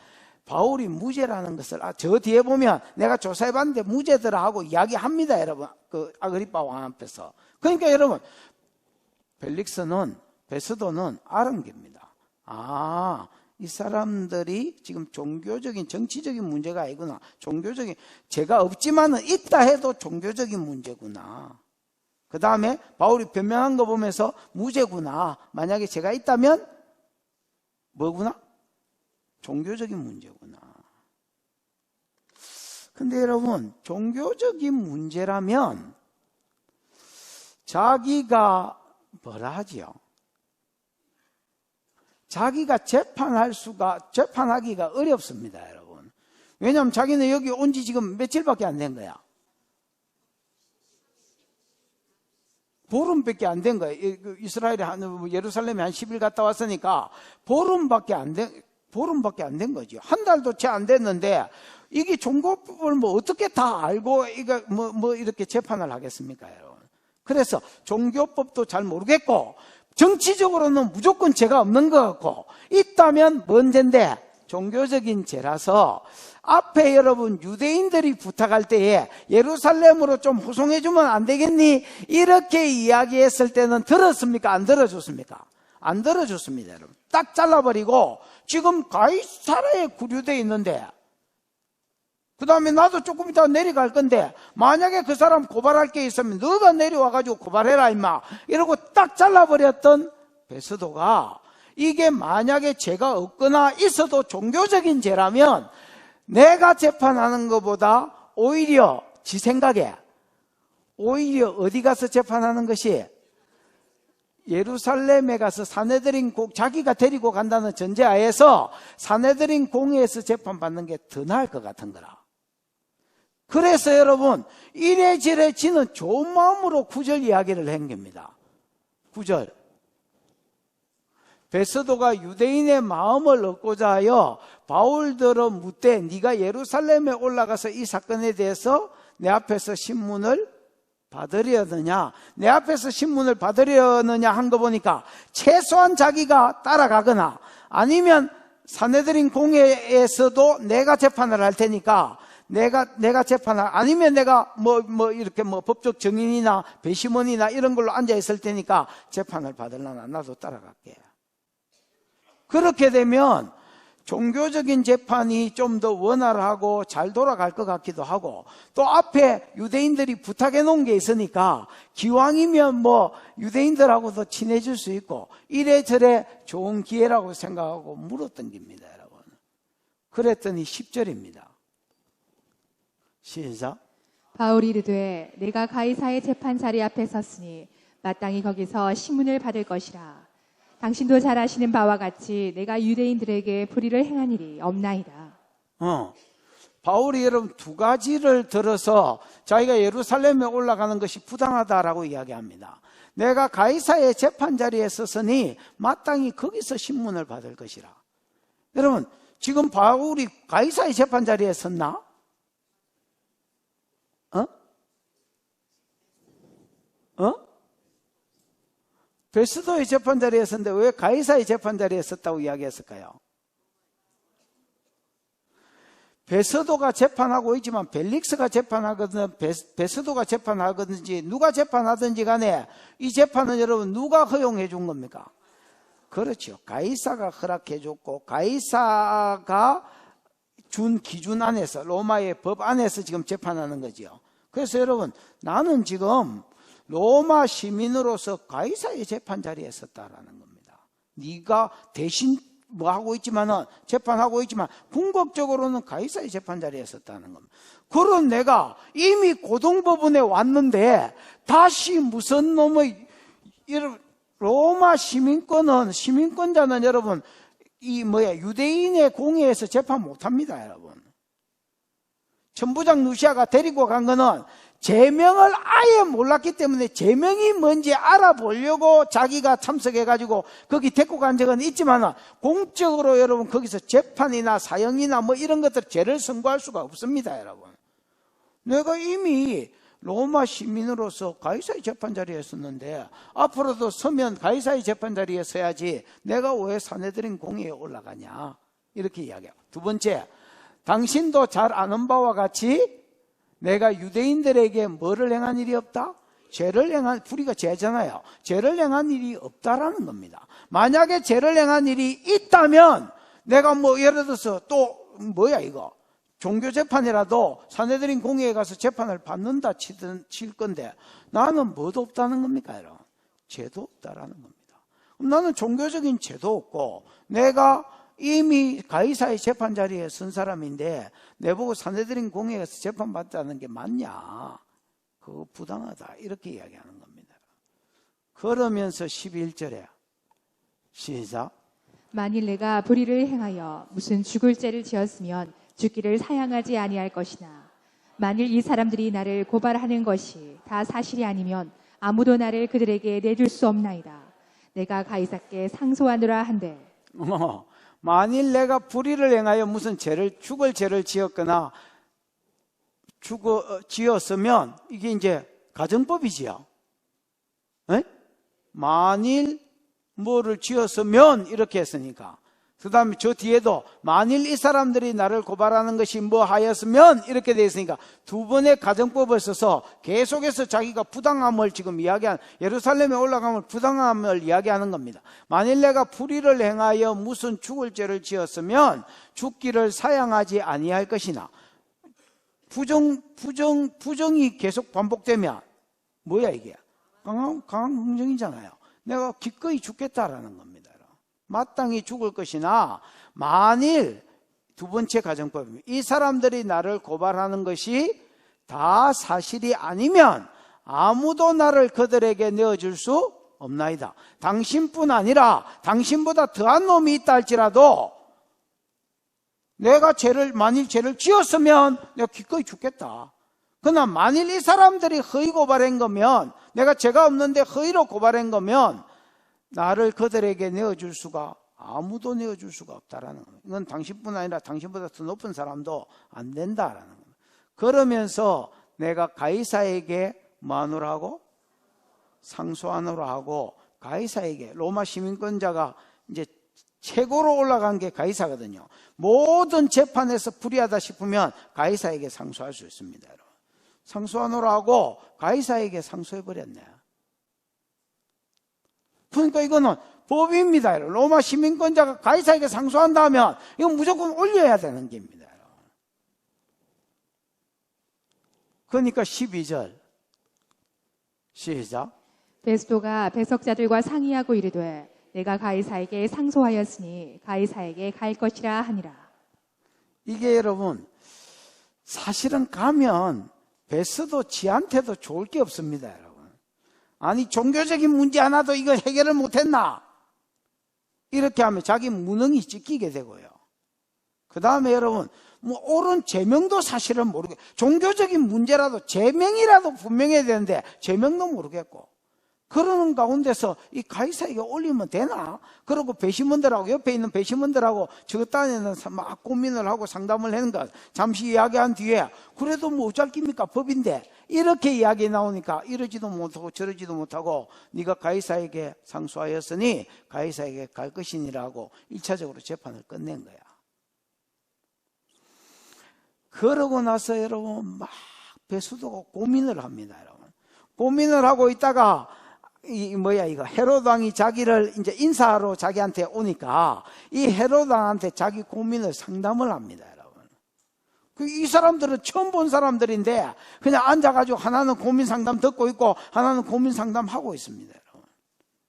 바울이 무죄라는 것을 저 뒤에 보면 내가 조사해봤는데 무죄더라 하고 이야기합니다, 여러분. 그 아그리빠 왕 앞에서. 그러니까 여러분, 베스도는 알은 겁니다. 이 사람들이 지금 종교적인, 정치적인 문제가 아니구나. 종교적인, 죄가 없지만은 있다 해도 종교적인 문제구나. 그 다음에 바울이 변명한 거 보면서 무죄구나. 만약에 죄가 있다면 뭐구나? 종교적인 문제구나. 근데 여러분, 종교적인 문제라면 자기가 뭐라 하지요? 자기가 재판하기가 어렵습니다, 여러분. 왜냐하면 자기는 여기 온 지 지금 며칠밖에 안 된 거야. 보름밖에 안 된 거야. 이스라엘에 예루살렘에 한 10일 갔다 왔으니까 보름밖에 안 된 거죠. 한 달도 채 안 됐는데 이게 종교법을 뭐 어떻게 다 알고 이거 뭐 이렇게 재판을 하겠습니까, 여러분? 그래서 종교법도 잘 모르겠고 정치적으로는 무조건 죄가 없는 것 같고 있다면 뭔 죄인데 종교적인 죄라서 앞에 여러분 유대인들이 부탁할 때에 예루살렘으로 좀 후송해주면 안 되겠니? 이렇게 이야기했을 때는 들었습니까? 안 들어줬습니까? 안 들어줬습니다, 여러분. 딱 잘라버리고 지금 가이사라에 구류되어 있는데 그 다음에 나도 조금 이따 내려갈 건데 만약에 그 사람 고발할 게 있으면 너가 내려와가지고 고발해라 임마 이러고 딱 잘라버렸던 베스도가 이게 만약에 죄가 없거나 있어도 종교적인 죄라면 내가 재판하는 것보다 오히려 지 생각에 오히려 어디 가서 재판하는 것이 예루살렘에 가서 사내들인 자기가 데리고 간다는 전제하에서 사내들인 공회에서 재판받는 게 더 나을 것 같은 거라. 그래서 여러분 이래저래 지는 좋은 마음으로 9절 이야기를 한 겁니다. 9절 베스도가 유대인의 마음을 얻고자 하여 바울들어 묻되 네가 예루살렘에 올라가서 이 사건에 대해서 내 앞에서 신문을 받으려느냐 내 앞에서 신문을 받으려느냐 한 거 보니까 최소한 자기가 따라가거나 아니면 사내들인 공회에서도 내가 재판을 할 테니까 내가 재판을 아니면 내가 이렇게 법적 증인이나 배심원이나 이런 걸로 앉아 있을 테니까 재판을 받으려나 나도 따라갈게. 그렇게 되면 종교적인 재판이 좀 더 원활하고 잘 돌아갈 것 같기도 하고 또 앞에 유대인들이 부탁해 놓은 게 있으니까 기왕이면 유대인들하고도 친해질 수 있고 이래저래 좋은 기회라고 생각하고 물었던 겁니다, 여러분. 그랬더니 10절입니다. 시작. 바울이 이르되 내가 가이사의 재판 자리 앞에 섰으니 마땅히 거기서 신문을 받을 것이라. 당신도 잘 아시는 바와 같이 내가 유대인들에게 불의를 행한 일이 없나이다. 바울이 여러분 두 가지를 들어서 자기가 예루살렘에 올라가는 것이 부당하다라고 이야기합니다. 내가 가이사의 재판 자리에 섰으니 마땅히 거기서 신문을 받을 것이라. 여러분 지금 바울이 가이사의 재판 자리에 섰나? 베스도의 재판 자리에 섰는데 왜 가이사의 재판 자리에 섰다고 이야기했을까요? 베스도가 재판하고 있지만 벨릭스가 재판하거든 베스도가 재판하든지 누가 재판하든지 간에 이 재판은 여러분 누가 허용해 준 겁니까? 그렇죠. 가이사가 허락해 줬고 가이사가 준 기준 안에서 로마의 법 안에서 지금 재판하는 거죠. 그래서 여러분 나는 지금 로마 시민으로서 가이사의 재판 자리에 섰다라는 겁니다. 네가 대신 하고 있지만은 재판하고 있지만 궁극적으로는 가이사의 재판 자리에 섰다는 겁니다. 그런 내가 이미 고등법원에 왔는데 다시 무슨 놈의 로마 시민권자는 여러분 유대인의 공회에서 재판 못합니다, 여러분. 천부장 루시아가 데리고 간 거는 제명을 아예 몰랐기 때문에 제명이 뭔지 알아보려고 자기가 참석해가지고 거기 데리고 간 적은 있지만 공적으로 여러분 거기서 재판이나 사형이나 이런 것들 죄를 선고할 수가 없습니다, 여러분. 내가 이미 로마 시민으로서 가이사의 재판 자리에 섰는데 앞으로도 서면 가이사의 재판 자리에 서야지 내가 왜 사내들인 공회에 올라가냐 이렇게 이야기하고 두 번째 당신도 잘 아는 바와 같이 내가 유대인들에게 뭐를 행한 일이 없다? 불의가 죄잖아요. 죄를 행한 일이 없다라는 겁니다. 만약에 죄를 행한 일이 있다면 내가 예를 들어서 또 이거 종교재판이라도 사내들인 공회에 가서 재판을 받는다 칠 건데 나는 뭐도 없다는 겁니까, 여러분? 죄도 없다라는 겁니다. 그럼 나는 종교적인 죄도 없고 내가 이미 가이사의 재판 자리에 선 사람인데 내보고 산헤드린 공회에서 재판받자는 게 맞냐? 그거 부당하다. 이렇게 이야기하는 겁니다. 그러면서 11절에 시작. 만일 내가 불의를 행하여 무슨 죽을 죄를 지었으면 죽기를 사양하지 아니할 것이나 만일 이 사람들이 나를 고발하는 것이 다 사실이 아니면 아무도 나를 그들에게 내줄 수 없나이다. 내가 가이사께 상소하노라 한대. 만일 내가 불의를 행하여 무슨 죄를 죽을 죄를 지었거나 지었으면 이게 이제 가정법이지요. 에? 만일 뭐를 지었으면 이렇게 했으니까 그 다음에 저 뒤에도 만일 이 사람들이 나를 고발하는 것이 뭐 하였으면 이렇게 되어 있으니까 두 번의 가정법을 써서 계속해서 자기가 부당함을 지금 이야기한 예루살렘에 올라가면 부당함을 이야기하는 겁니다. 만일 내가 불의를 행하여 무슨 죽을 죄를 지었으면 죽기를 사양하지 아니할 것이나 부정이 계속 반복되면 뭐야 이게? 강한 긍정이잖아요. 내가 기꺼이 죽겠다라는 겁니다. 마땅히 죽을 것이나 만일 두 번째 가정법입니다. 이 사람들이 나를 고발하는 것이 다 사실이 아니면 아무도 나를 그들에게 내어줄 수 없나이다. 당신뿐 아니라 당신보다 더한 놈이 있다 할지라도 내가 만일 죄를 지었으면 내가 기꺼이 죽겠다. 그러나 만일 이 사람들이 허위 고발한 거면 내가 죄가 없는데 허위로 고발한 거면 나를 그들에게 내어줄 수가 아무도 내어줄 수가 없다라는 겁니다. 이건 당신뿐 아니라 당신보다 더 높은 사람도 안 된다라는 겁니다. 그러면서 내가 가이사에게 뭐하노라 하고 상소하노라 하고 가이사에게 로마 시민권자가 이제 최고로 올라간 게 가이사거든요. 모든 재판에서 불의하다 싶으면 가이사에게 상소할 수 있습니다. 여러분. 상소하노라 하고 가이사에게 상소해버렸네. 그러니까 이거는 법입니다. 로마 시민권자가 가이사에게 상소한다면 이건 무조건 올려야 되는 겁니다. 그러니까 12절 시작. 베스도가 배석자들과 상의하고 이르되 내가 가이사에게 상소하였으니 가이사에게 갈 것이라 하니라. 이게 여러분 사실은 가면 베스도 지한테도 좋을 게 없습니다. 여러분. 아니 종교적인 문제 하나도 이거 해결을 못했나? 이렇게 하면 자기 무능이 찢기게 되고요. 그 다음에 여러분 뭐 옳은 제명도 사실은 모르겠고 종교적인 문제라도 제명이라도 분명해야 되는데 제명도 모르겠고 그러는 가운데서 이 가이사에게 올리면 되나? 그러고 배심원들하고 옆에 있는 배심원들하고 저 딴에는 막 고민을 하고 상담을 하는 것 잠시 이야기한 뒤에 그래도 뭐 어쩔 깁니까 법인데 이렇게 이야기 나오니까 이러지도 못하고 저러지도 못하고 네가 가이사에게 상소하였으니 가이사에게 갈 것이니라고 1차적으로 재판을 끝낸 거야. 그러고 나서 여러분 막 베스도가 고민을 합니다. 여러분 고민을 하고 있다가 이거 헤롯 왕이 자기를 이제 인사하러 자기한테 오니까 이 헤롯 왕한테 자기 고민을 상담을 합니다, 여러분. 이 사람들은 처음 본 사람들인데 그냥 앉아가지고 하나는 고민 상담 듣고 있고 하나는 고민 상담 하고 있습니다, 여러분.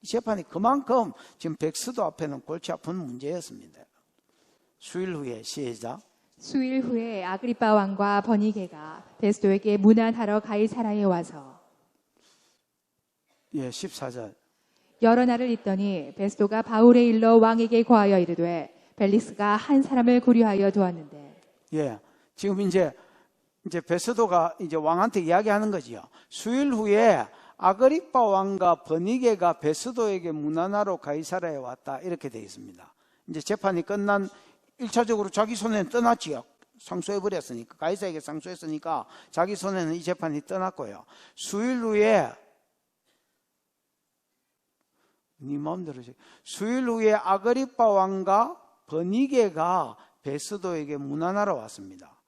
이 재판이 그만큼 지금 백스도 앞에는 골치 아픈 문제였습니다. 수일 후에 시작. 수일 후에 아그리빠 왕과 버니게가 베스도에게 문안하러 가이사라에 와서 14절. 여러 날을 있더니 베스도가 바울에 일러 왕에게 고하여 이르되 벨릭스가 한 사람을 구류하여 두었는데. 지금 이제 베스도가 이제 왕한테 이야기하는 거지요. 수일 후에 아그리빠 왕과 버니게가 베스도에게 문안하러 가이사라에 왔다 이렇게 되어 있습니다. 이제 재판이 끝난 1차적으로 자기 손에는 떠났지요. 상소해버렸으니까 가이사에게 상소했으니까 자기 손에는 이 재판이 떠났고요. 수일 후에 네 마음대로 수일 후에 아그리빠 왕과 버니게가 베스도에게 문안하러 왔습니다.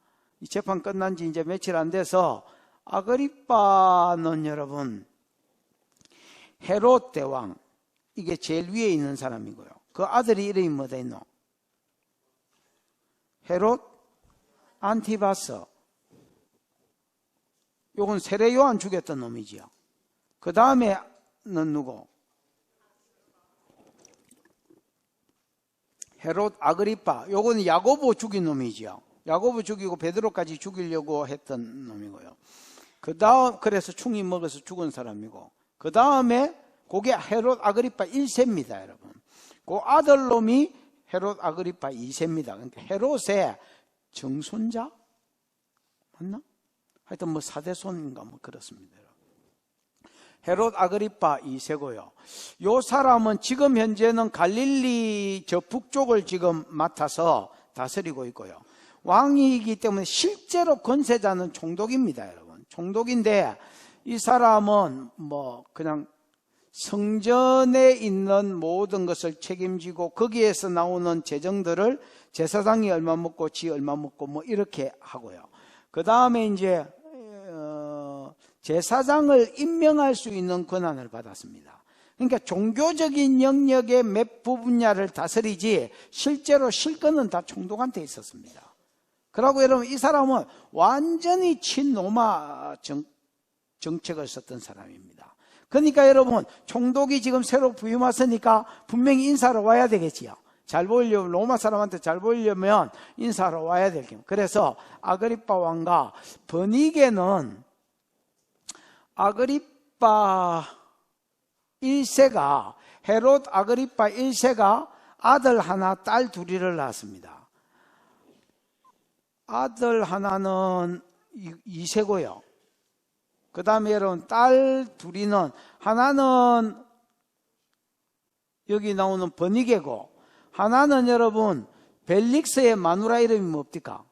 이 재판 끝난 지 이제 며칠 안 돼서 아그리빠는 여러분 헤롯 대왕 이게 제일 위에 있는 사람이고요. 그 아들이 이름이 뭐다 있노? 헤롯 안티바스. 요건 세례 요한 죽였던 놈이지요. 그 다음에는 누구? 헤롯 아그리파, 요거는 야고보 죽인 놈이죠. 야고보 죽이고 베드로까지 죽이려고 했던 놈이고요. 그 다음, 그래서 충이 먹어서 죽은 사람이고, 그 다음에 그게 헤롯 아그리파 1세입니다, 여러분. 그 아들놈이 헤롯 아그리파 2세입니다. 그러니까 헤롯의 정손자? 맞나? 하여튼 뭐 사대손인가 뭐 그렇습니다. 헤롯 아그리파 2세고요. 요 사람은 지금 현재는 갈릴리 저 북쪽을 지금 맡아서 다스리고 있고요. 왕이기 때문에 실제로 권세자는 총독입니다, 여러분. 총독인데 이 사람은 뭐 그냥 성전에 있는 모든 것을 책임지고 거기에서 나오는 재정들을 제사장이 얼마 먹고 지 얼마 먹고 뭐 이렇게 하고요. 그 다음에 이제 제사장을 임명할 수 있는 권한을 받았습니다. 그러니까 종교적인 영역의 몇 분야를 다스리지 실제로 실권은 다 총독한테 있었습니다. 그러고 여러분 이 사람은 완전히 친로마 정책을 썼던 사람입니다. 그러니까 여러분 총독이 지금 새로 부임했으니까 분명히 인사하러 와야 되겠지요. 잘 보이려면 로마 사람한테 잘 보이려면 인사하러 와야 될 겸. 그래서 아그리파 왕과 버니게는 아그리파 1세가 헤롯 아그리파 1세가 아들 하나 딸 둘이를 낳았습니다. 아들 하나는 2세고요. 그 다음에 여러분 딸 둘이는 하나는 여기 나오는 버니게고 하나는 여러분 벨릭스의 마누라 이름이 뭡니까?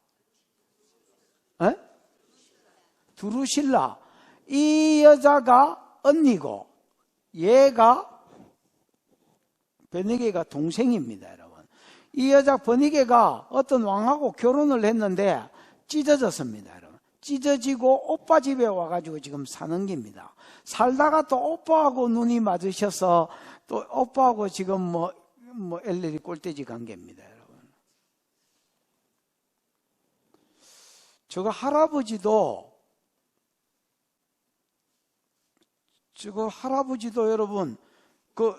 에? 두루실라. 이 여자가 언니고 얘가 버니게가 동생입니다, 여러분. 이 여자 버니게가 어떤 왕하고 결혼을 했는데 찢어졌습니다, 여러분. 찢어지고 오빠 집에 와가지고 지금 사는 겁니다. 살다가 또 오빠하고 눈이 맞으셔서 또 오빠하고 지금 뭐 엘리리 꼴대지 관계입니다, 여러분. 저거 할아버지도 여러분 그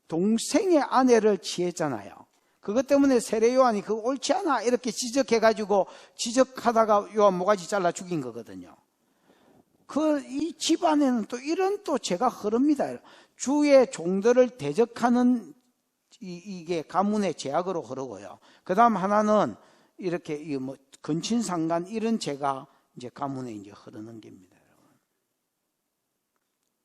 동생의 아내를 취했잖아요. 그것 때문에 세례 요한이 그거 옳지 않아 이렇게 지적해가지고 지적하다가 요한 모가지 잘라 죽인 거거든요. 이 집안에는 또 이런 또 죄가 흐릅니다. 주의 종들을 대적하는 이게 가문의 죄악으로 흐르고요. 그 다음 하나는 이렇게 뭐 근친상간 이런 죄가 이제 가문에 이제 흐르는 겁니다.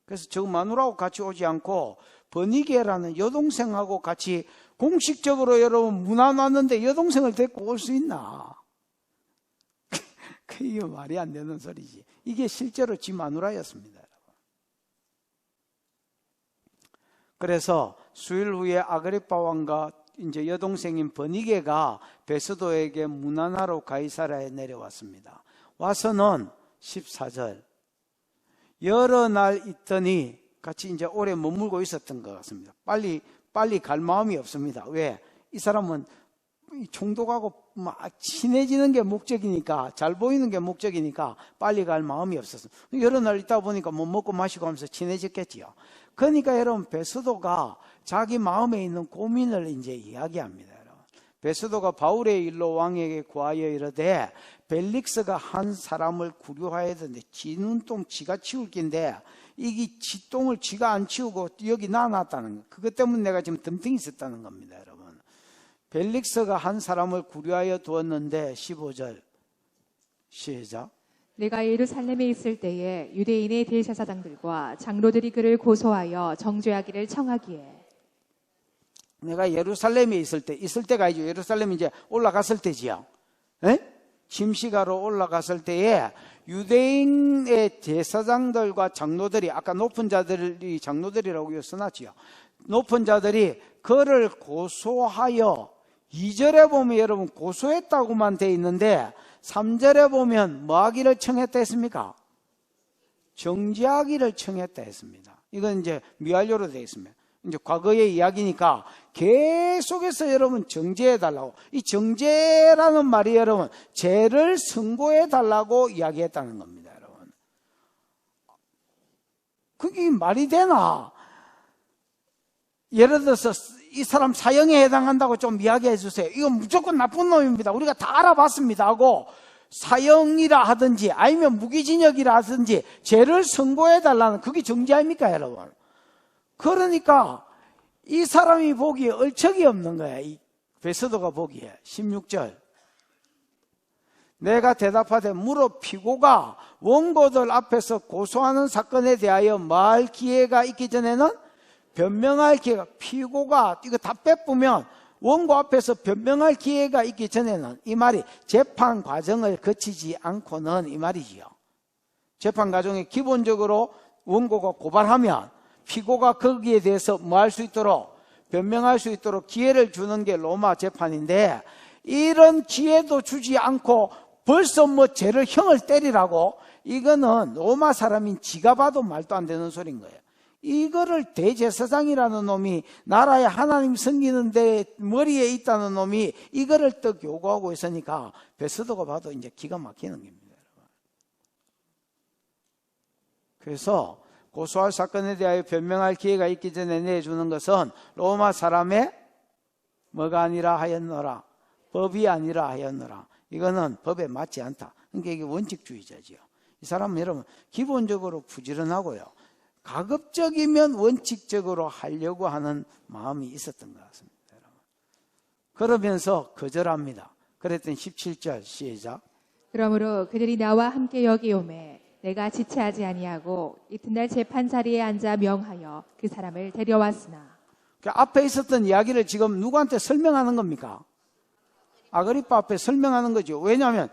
그래서 저 마누라하고 같이 오지 않고 버니게라는 여동생하고 같이 공식적으로 여러분 문안 왔는데 여동생을 데리고 올 수 있나? 이게 말이 안 되는 소리지. 이게 실제로 지 마누라였습니다, 여러분. 그래서 수일 후에 아그리파 왕과 이제 여동생인 버니게가 베스도에게 문안하러 가이사라에 내려왔습니다. 와서는 14절 여러 날 있더니 같이 이제 오래 머물고 있었던 것 같습니다. 빨리 갈 마음이 없습니다. 왜? 이 사람은 총독하고 막 친해지는 게 목적이니까, 잘 보이는 게 목적이니까 빨리 갈 마음이 없었어요. 여러 날 있다 보니까 뭐 먹고 마시고 하면서 친해졌겠지요. 그러니까 여러분 베스도가 자기 마음에 있는 고민을 이제 이야기합니다. 베스도가 바울의 일로 왕에게 구하여 이르되 벨릭스가 한 사람을 구류하여야 되는데 지 눈똥 지가 치울 긴데 이게 지 똥을 지가 안 치우고 여기 놔놨다는 거. 그것 때문에 내가 지금 덤탱이 있었다는 겁니다, 여러분. 벨릭스가 한 사람을 구류하여 두었는데 15절 시작. 내가 예루살렘에 있을 때에 유대인의 대제사장들과 장로들이 그를 고소하여 정죄하기를 청하기에 내가 예루살렘에 있을 때가 아니죠. 예루살렘 이제 올라갔을 때지요. 에? 침시가로 올라갔을 때에 유대인의 제사장들과 장로들이 아까 높은 자들이 장로들이라고 써놨지요. 높은 자들이 그를 고소하여 2절에 보면 여러분 고소했다고만 돼 있는데 3절에 보면 뭐 하기를 청했다 했습니까? 정죄하기를 청했다 했습니다. 이건 이제 미완료로 되어 있습니다. 이제 과거의 이야기니까 계속해서 여러분 정죄해달라고. 이 정죄라는 말이 여러분 죄를 선고해달라고 이야기했다는 겁니다, 여러분. 그게 말이 되나? 예를 들어서 이 사람 사형에 해당한다고 좀 이야기해 주세요. 이건 무조건 나쁜 놈입니다. 우리가 다 알아봤습니다 하고 사형이라 하든지 아니면 무기징역이라 하든지 죄를 선고해 달라는 그게 정죄 아닙니까 여러분? 그러니까 이 사람이 보기에 얼척이 없는 거야. 이 베스도가 보기에. 16절. 내가 대답하되 무릇 피고가 원고들 앞에서 고소하는 사건에 대하여 말할 기회가 있기 전에는 변명할 기회가, 피고가 이거 다 빼보면 원고 앞에서 변명할 기회가 있기 전에는, 이 말이 재판 과정을 거치지 않고는 이 말이지요. 재판 과정에 기본적으로 원고가 고발하면 피고가 거기에 대해서 뭐 할 수 있도록, 변명할 수 있도록 기회를 주는 게 로마 재판인데, 이런 기회도 주지 않고 벌써 뭐 죄를 형을 때리라고, 이거는 로마 사람인 지가 봐도 말도 안 되는 소리인 거예요. 이거를 대제사장이라는 놈이, 나라에 하나님 섬기는데 머리에 있다는 놈이 이거를 또 요구하고 있으니까 베스도가 봐도 이제 기가 막히는 겁니다. 그래서 고소할 사건에 대하여 변명할 기회가 있기 전에 내주는 것은 로마 사람의 뭐가 아니라 하였노라, 법이 아니라 하였노라. 이거는 법에 맞지 않다. 그러니까 이게 원칙주의자지요. 이 사람은 여러분 기본적으로 부지런하고요, 가급적이면 원칙적으로 하려고 하는 마음이 있었던 것 같습니다. 여러분. 그러면서 거절합니다. 그랬더니 17절 시작. 그러므로 그들이 나와 함께 여기 오매 내가 지체하지 아니하고 이튿날 재판 자리에 앉아 명하여 그 사람을 데려왔으나. 앞에 있었던 이야기를 지금 누구한테 설명하는 겁니까? 아그리파 앞에 설명하는 거죠. 왜냐하면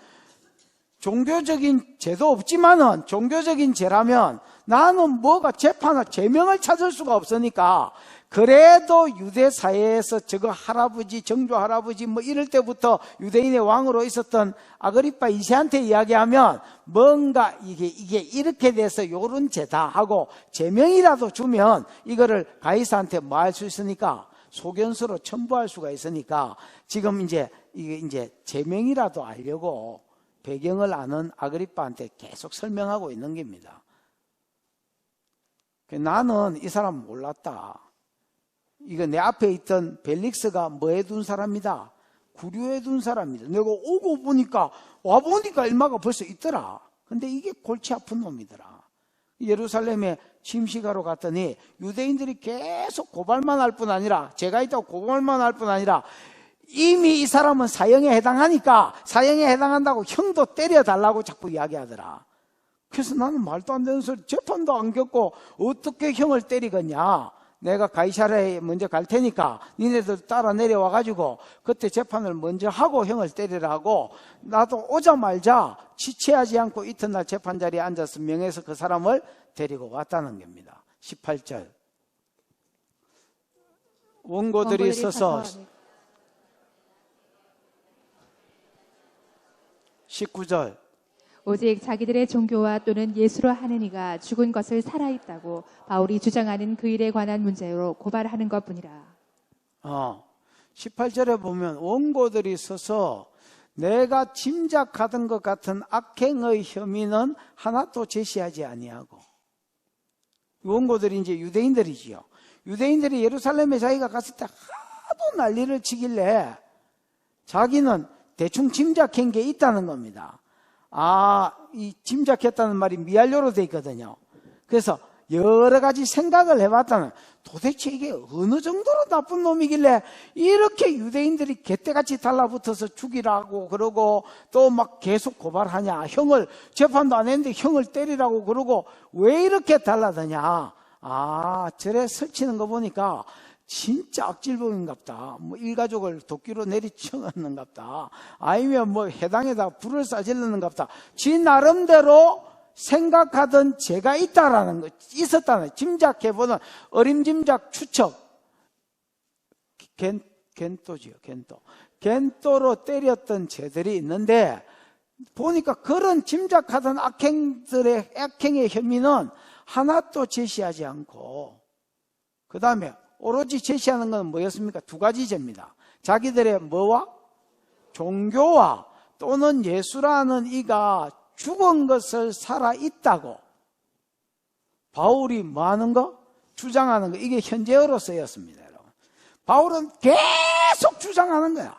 종교적인 죄도 없지만은, 종교적인 죄라면 나는 뭐가 재판을, 제명을 찾을 수가 없으니까, 그래도 유대 사회에서 저거 할아버지, 정조 할아버지 뭐 이럴 때부터 유대인의 왕으로 있었던 아그리파 2세한테 이야기하면 뭔가 이게 이렇게 돼서 요런 죄다 하고 제명이라도 주면 이거를 가이사한테 뭐 할 수 있으니까, 소견서로 첨부할 수가 있으니까, 지금 이게 이제 제명이라도 알려고 배경을 아는 아그리파한테 계속 설명하고 있는 겁니다. 나는 이 사람 몰랐다. 이거 내 앞에 있던 벨릭스가 뭐 해둔 사람이다? 구류해 둔 사람이다. 내가 오고 보니까, 와보니까 일마가 벌써 있더라. 근데 이게 골치 아픈 놈이더라. 예루살렘에 침식하러 갔더니 유대인들이 계속 고발만 할 뿐 아니라, 죄가 있다고 고발만 할 뿐 아니라, 이미 이 사람은 사형에 해당하니까 사형에 해당한다고 형도 때려달라고 자꾸 이야기하더라. 그래서 나는 말도 안 되는 소리, 재판도 안 겪고 어떻게 형을 때리겠냐. 내가 가이사랴에 먼저 갈 테니까 니네들 따라 내려와 가지고 그때 재판을 먼저 하고 형을 때리라고, 나도 오자마자 지체하지 않고 이튿날 재판 자리에 앉아서 명해서 그 사람을 데리고 왔다는 겁니다. 18절. 원고들이 서서 19절. 오직 자기들의 종교와 또는 예수로 하는 이가 죽은 것을 살아있다고 바울이 주장하는 그 일에 관한 문제로 고발하는 것뿐이라. 18절에 보면 원고들이 서서 내가 짐작하던 것 같은 악행의 혐의는 하나도 제시하지 아니하고, 원고들이 이제 유대인들이지요. 유대인들이 예루살렘에 자기가 갔을 때 하도 난리를 치길래 자기는 대충 짐작한 게 있다는 겁니다. 이 짐작했다는 말이 미알료로 돼 있거든요. 그래서 여러 가지 생각을 해봤다는, 도대체 이게 어느 정도로 나쁜 놈이길래 이렇게 유대인들이 개떼같이 달라붙어서 죽이라고 그러고 또 막 계속 고발하냐, 형을, 재판도 안 했는데 형을 때리라고 그러고 왜 이렇게 달라드냐. 절에 설치는 거 보니까 진짜 악질범인갑다. 뭐 일가족을 도끼로 내리쳐갔는갑다. 아니면 뭐 해당에다 불을 쏴질렀는갑다. 지 나름대로 생각하던 죄가 있다라는 거, 있었다는, 짐작해보는 어림짐작 추측. 겐또지요, 겐또. 겐또로 때렸던 죄들이 있는데, 보니까 그런 짐작하던 악행의 혐의는 하나도 제시하지 않고, 그 다음에 오로지 제시하는 건 뭐였습니까? 두 가지 죄입니다. 자기들의 뭐와? 종교와 또는 예수라는 이가 죽은 것을 살아있다고 바울이 뭐 하는 거? 주장하는 거. 이게 현재어로 쓰였습니다, 여러분. 바울은 계속 주장하는 거야.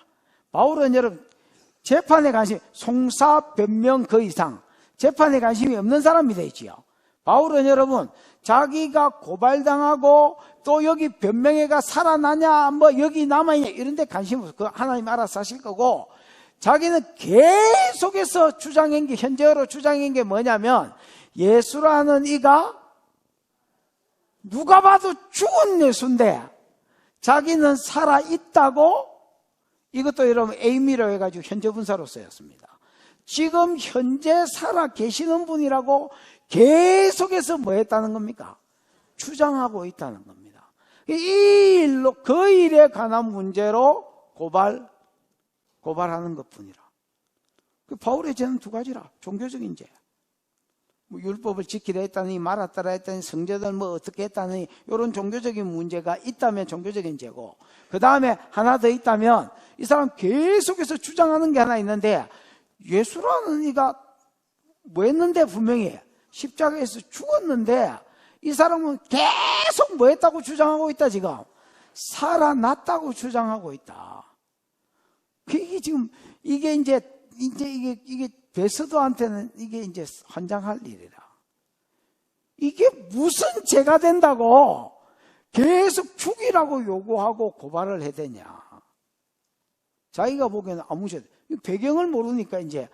바울은 여러분 재판에 관심, 송사, 변명 그 이상 재판에 관심이 없는 사람이 되지요. 바울은 여러분 자기가 고발당하고 또 여기 변명회가 살아나냐 뭐 여기 남아있냐 이런 데 관심 없어. 그거 하나님 알아서 하실 거고, 자기는 계속해서 주장한 게, 현재로 주장한 게 뭐냐면 예수라는 이가 누가 봐도 죽은 예수인데 자기는 살아있다고, 이것도 여러분 에이미로 해가지고 현재 분사로 쓰였습니다. 지금 현재 살아 계시는 분이라고 계속해서 뭐 했다는 겁니까? 주장하고 있다는 겁니다. 이 일로, 그 일에 관한 문제로 고발하는 것 뿐이라. 바울의 죄는 두 가지라. 종교적인 죄. 뭐 율법을 지키려 했다니, 말았다라 했다니, 성제들 뭐 어떻게 했다니, 이런 종교적인 문제가 있다면 종교적인 죄고, 그 다음에 하나 더 있다면 이 사람 계속해서 주장하는 게 하나 있는데, 예수라는 이가 뭐 했는데, 분명히 십자가에서 죽었는데 이 사람은 계속 뭐 했다고 주장하고 있다. 지금 살아났다고 주장하고 있다. 이게 지금 이게 이제 베스도한테는 이게 이제 환장할 일이라. 이게 무슨 죄가 된다고 계속 죽이라고 요구하고 고발을 해대냐. 자기가 보기에는 아무 죄, 배경을 모르니까 이제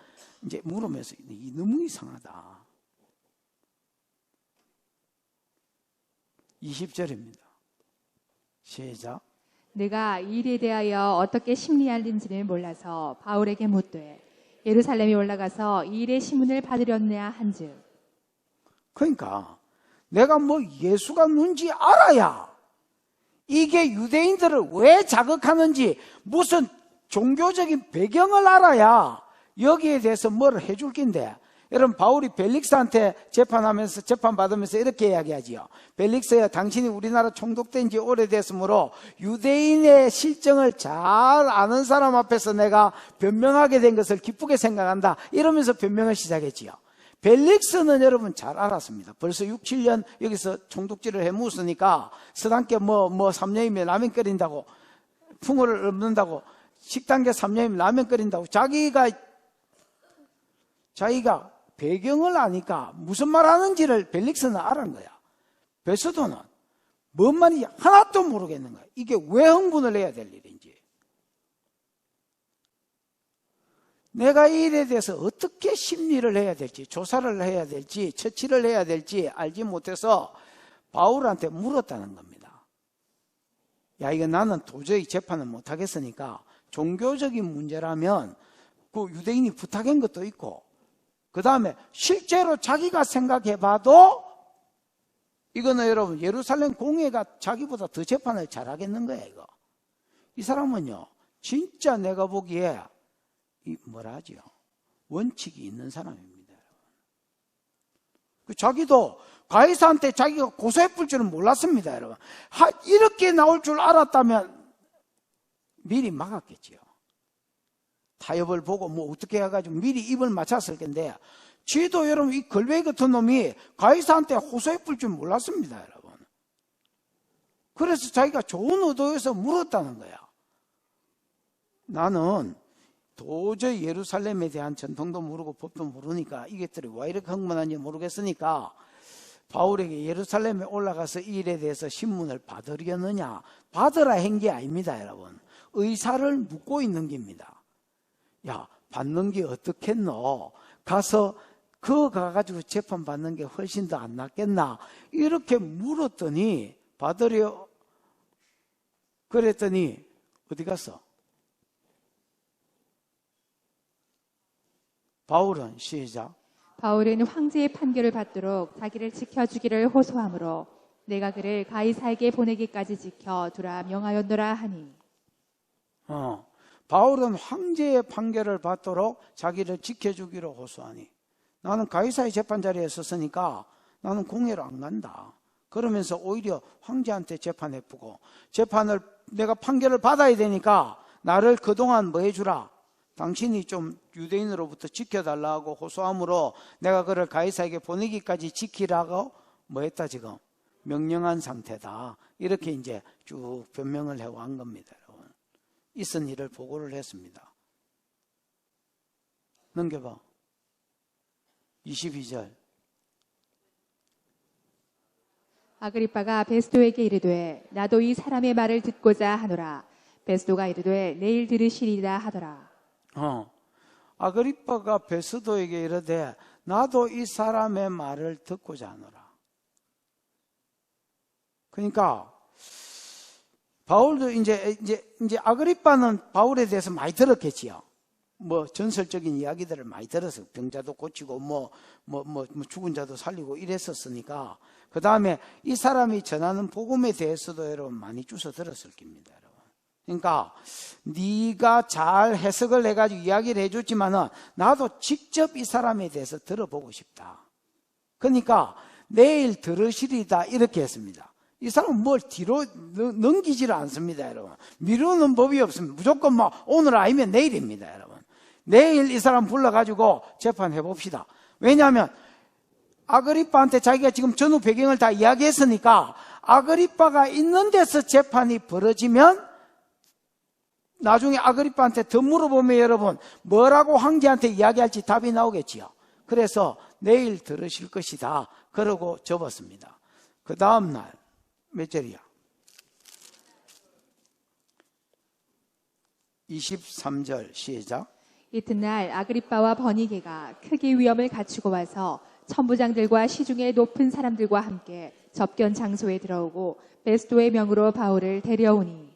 물으면서 너무 이상하다. 20절입니다. 시작. 내가 이 일에 대하여 어떻게 심리할는지를 몰라서 바울에게 묻되 예루살렘에 올라가서 이 일의 신문을 받으렸냐 한즉. 그러니까 내가 뭐 예수가 누군지 알아야, 이게 유대인들을 왜 자극하는지 무슨 종교적인 배경을 알아야 여기에 대해서 뭐를 해줄 낀데, 여러분 바울이 벨릭스한테 재판받으면서 이렇게 이야기하지요. 벨릭스야, 당신이 우리나라 총독된 지 오래됐으므로 유대인의 실정을 잘 아는 사람 앞에서 내가 변명하게 된 것을 기쁘게 생각한다. 이러면서 변명을 시작했지요. 벨릭스는 여러분 잘 알았습니다. 벌써 6, 7년 여기서 총독질을 해무으니까 서당께 뭐 3년이면 라면 끓인다고, 풍어를 읊는다고, 식당계 3년이면 라면 끓인다고, 자기가 배경을 아니까 무슨 말 하는지를 벨릭스는 알은 거야. 베스도는 뭔 말인지 하나도 모르겠는 거야. 이게 왜 흥분을 해야 될 일인지, 내가 이 일에 대해서 어떻게 심리를 해야 될지, 조사를 해야 될지, 처치를 해야 될지 알지 못해서 바울한테 물었다는 겁니다. 야, 이거 나는 도저히 재판을 못하겠으니까, 종교적인 문제라면 그 유대인이 부탁한 것도 있고, 그 다음에 실제로 자기가 생각해봐도 이거는 여러분 예루살렘 공회가 자기보다 더 재판을 잘하겠는 거야. 이거 이 사람은요 진짜 내가 보기에 뭐라지요, 원칙이 있는 사람입니다. 자기도 가이사한테 자기가 고소해볼 줄은 몰랐습니다. 여러분 이렇게 나올 줄 알았다면 미리 막았겠지요. 타협을 보고 뭐 어떻게 해가지고 미리 입을 맞췄을 텐데, 쥐도 여러분 이 걸베이 같은 놈이 가이사한테 호소해 볼 줄 몰랐습니다. 여러분 그래서 자기가 좋은 의도에서 물었다는 거야. 나는 도저히 예루살렘에 대한 전통도 모르고 법도 모르니까 이것들이 왜 이렇게 흥분한지 모르겠으니까 바울에게 예루살렘에 올라가서 이 일에 대해서 신문을 받으려느냐, 받으라 한 게 아닙니다. 여러분 의사를 묻고 있는 겁니다. 야, 받는 게 어떻겠노? 가서 가가지고 재판 받는 게 훨씬 더 안 낫겠나? 이렇게 물었더니, 받으려 그랬더니 어디 갔어? 바울은 시작. 바울은 황제의 판결을 받도록 자기를 지켜주기를 호소하므로 내가 그를 가이사에게 보내기까지 지켜두라 명하였노라 하니. 바울은 황제의 판결을 받도록 자기를 지켜주기로 호소하니, 나는 가이사의 재판 자리에 섰으니까 나는 공회로 안 간다. 그러면서 오히려 황제한테 재판해보고, 재판을 내가 판결을 받아야 되니까 나를 그동안 뭐 해주라, 당신이 좀 유대인으로부터 지켜달라고 호소함으로 내가 그를 가이사에게 보내기까지 지키라고 뭐 했다, 지금 명령한 상태다. 이렇게 이제 쭉 변명을 해온 겁니다. 여러분. 있은 일을 보고를 했습니다. 넘겨봐. 22절. 아그리빠가 베스도에게 이르되 나도 이 사람의 말을 듣고자 하노라. 베스도가 이르되 내일 들으시리라 하더라. 아그리빠가 베스도에게 이르되 나도 이 사람의 말을 듣고자 하노라. 그러니까 바울도 이제 아그리빠는 바울에 대해서 많이 들었겠지요. 뭐 전설적인 이야기들을 많이 들어서 병자도 고치고 뭐 죽은 자도 살리고 이랬었으니까 그 다음에 이 사람이 전하는 복음에 대해서도 여러분 많이 주워 들었을 겁니다. 여러분. 그러니까 네가 잘 해석을 해가지고 이야기를 해줬지만은 나도 직접 이 사람에 대해서 들어보고 싶다. 그러니까 내일 들으시리다 이렇게 했습니다. 이 사람은 뭘 뒤로 넘기지를 않습니다. 여러분. 미루는 법이 없습니다. 무조건 뭐 오늘 아니면 내일입니다. 여러분. 내일 이 사람 불러가지고 재판해 봅시다. 왜냐하면 아그리빠한테 자기가 지금 전후 배경을 다 이야기했으니까 아그리빠가 있는 데서 재판이 벌어지면 나중에 아그리빠한테 더 물어보면 여러분 뭐라고 황제한테 이야기할지 답이 나오겠지요. 그래서 내일 들으실 것이다. 그러고 접었습니다. 그 다음 날 몇 절이야? 23절 시작. 이튿날 아그리빠와 버니게가 크게 위험을 갖추고 와서 천부장들과 시중의 높은 사람들과 함께 접견 장소에 들어오고 베스도의 명으로 바울을 데려오니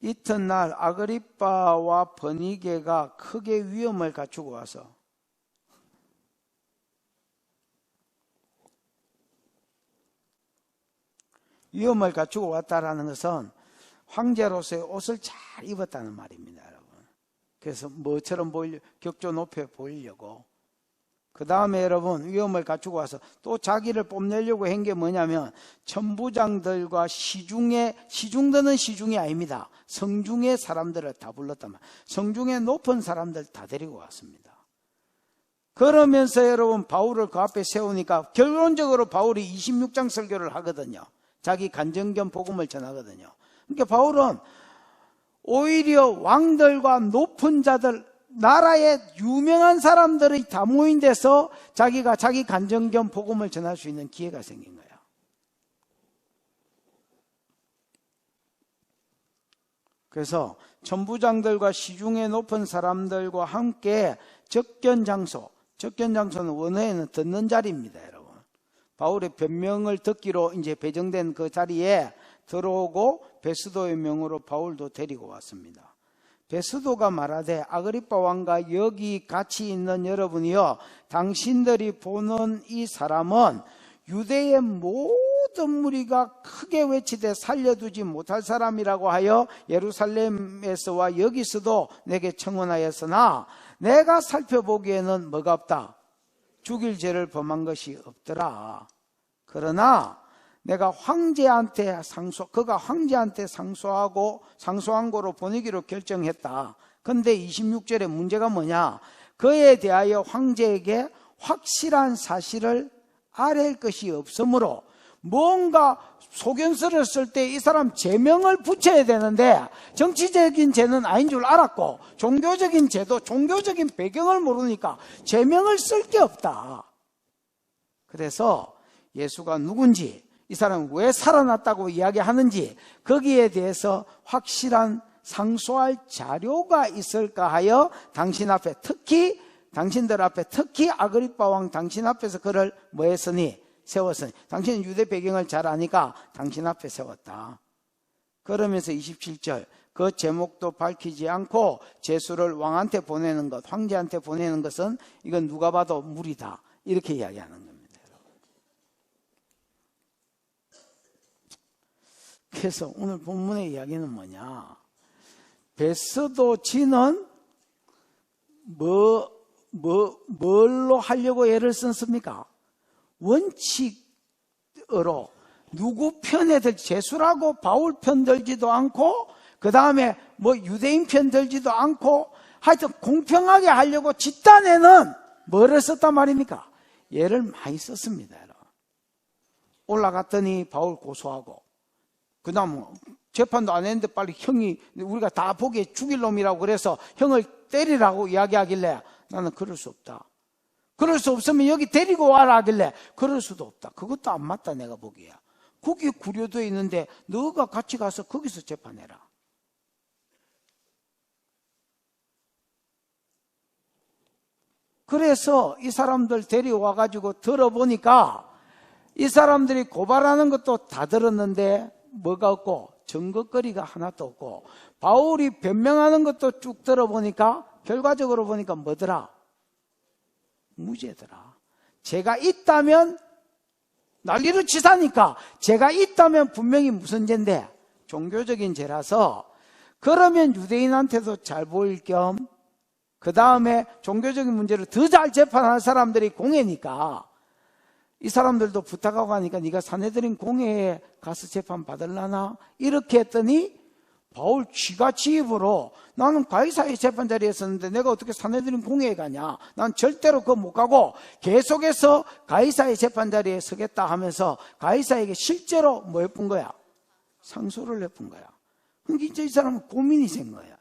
이튿날 아그리빠와 버니게가 크게 위험을 갖추고 와서 위험을 갖추고 왔다라는 것은 황제로서의 옷을 잘 입었다는 말입니다, 여러분. 그래서 뭐처럼 격조 높여 보이려고. 그 다음에 여러분 위험을 갖추고 와서 또 자기를 뽐내려고 한 게 뭐냐면 천부장들과 시중들은 시중이 아닙니다. 성중의 사람들을 다 불렀단 말이에요. 성중의 높은 사람들 다 데리고 왔습니다. 그러면서 여러분 바울을 그 앞에 세우니까 결론적으로 바울이 26장 설교를 하거든요. 자기 간증 겸 복음을 전하거든요. 그러니까 바울은 오히려 왕들과 높은 자들, 나라의 유명한 사람들이 다 모인 데서 자기가 자기 간증 겸 복음을 전할 수 있는 기회가 생긴 거예요. 그래서 천부장들과 시중에 높은 사람들과 함께 접견장소는 원어에는 듣는 자리입니다, 여러분. 바울의 변명을 듣기로 이제 배정된 그 자리에 들어오고 베스도의 명으로 바울도 데리고 왔습니다. 베스도가 말하되 아그리빠 왕과 여기 같이 있는 여러분이여, 당신들이 보는 이 사람은 유대의 모든 무리가 크게 외치되 살려두지 못할 사람이라고 하여 예루살렘에서와 여기서도 내게 청원하였으나 내가 살펴보기에는 뭐가 없다? 죽일 죄를 범한 것이 없더라. 그러나 내가 그가 황제한테 상소한 거로 보내기로 결정했다. 근데 26절에 문제가 뭐냐? 그에 대하여 황제에게 확실한 사실을 아랠 것이 없으므로 뭔가 소견서를 쓸 때 이 사람 제명을 붙여야 되는데 정치적인 죄는 아닌 줄 알았고 종교적인 죄도 종교적인 배경을 모르니까 제명을 쓸 게 없다. 그래서 예수가 누군지, 이 사람은 왜 살아났다고 이야기하는지 거기에 대해서 확실한 상소할 자료가 있을까 하여 당신들 앞에 특히 아그리빠 왕 당신 앞에서 그를 뭐 했으니? 세웠으니. 당신은 유대 배경을 잘 아니까 당신 앞에 세웠다. 그러면서 27절, 그 제목도 밝히지 않고 제수를 왕한테 보내는 것, 황제한테 보내는 것은 이건 누가 봐도 무리다. 이렇게 이야기하는 겁니다. 그래서 오늘 본문의 이야기는 뭐냐? 베스도 지는 뭘로 하려고 애를 썼습니까? 원칙으로 누구 편에 제수라고 바울 편 들지도 않고 그 다음에 뭐 유대인 편 들지도 않고 하여튼 공평하게 하려고 집단에는 뭐를 썼단 말입니까? 애를 많이 썼습니다. 여러분. 올라갔더니 바울 고소하고, 그 다음 재판도 안 했는데 빨리 형이, 우리가 다 보기에 죽일 놈이라고 그래서 형을 때리라고 이야기하길래 나는 그럴 수 없다. 그럴 수 없으면 여기 데리고 와라 하길래 그럴 수도 없다. 그것도 안 맞다 내가 보기에. 거기 구려되어 있는데 너가 같이 가서 거기서 재판해라. 그래서 이 사람들 데려와 가지고 들어보니까 이 사람들이 고발하는 것도 다 들었는데 뭐가 없고 증거거리가 하나도 없고, 바울이 변명하는 것도 쭉 들어보니까 결과적으로 보니까 뭐더라? 무죄더라. 죄가 있다면 난리를 치사니까 죄가 있다면 분명히 무슨 죄인데 종교적인 죄라서, 그러면 유대인한테도 잘 보일 겸 그 다음에 종교적인 문제를 더 잘 재판할 사람들이 공회니까 이 사람들도 부탁하고 하니까 네가 산헤드린 공회에 가서 재판 받을라나 이렇게 했더니 바울 쥐가 지입으로 나는 가이사의 재판 자리에 있었는데 내가 어떻게 산헤드린 공회에 가냐, 난 절대로 그거 못 가고 계속해서 가이사의 재판 자리에 서겠다 하면서 가이사에게 실제로 뭐 해본 거야? 상소를 해본 거야. 그러니까 이제 이 사람은 고민이 생 거야.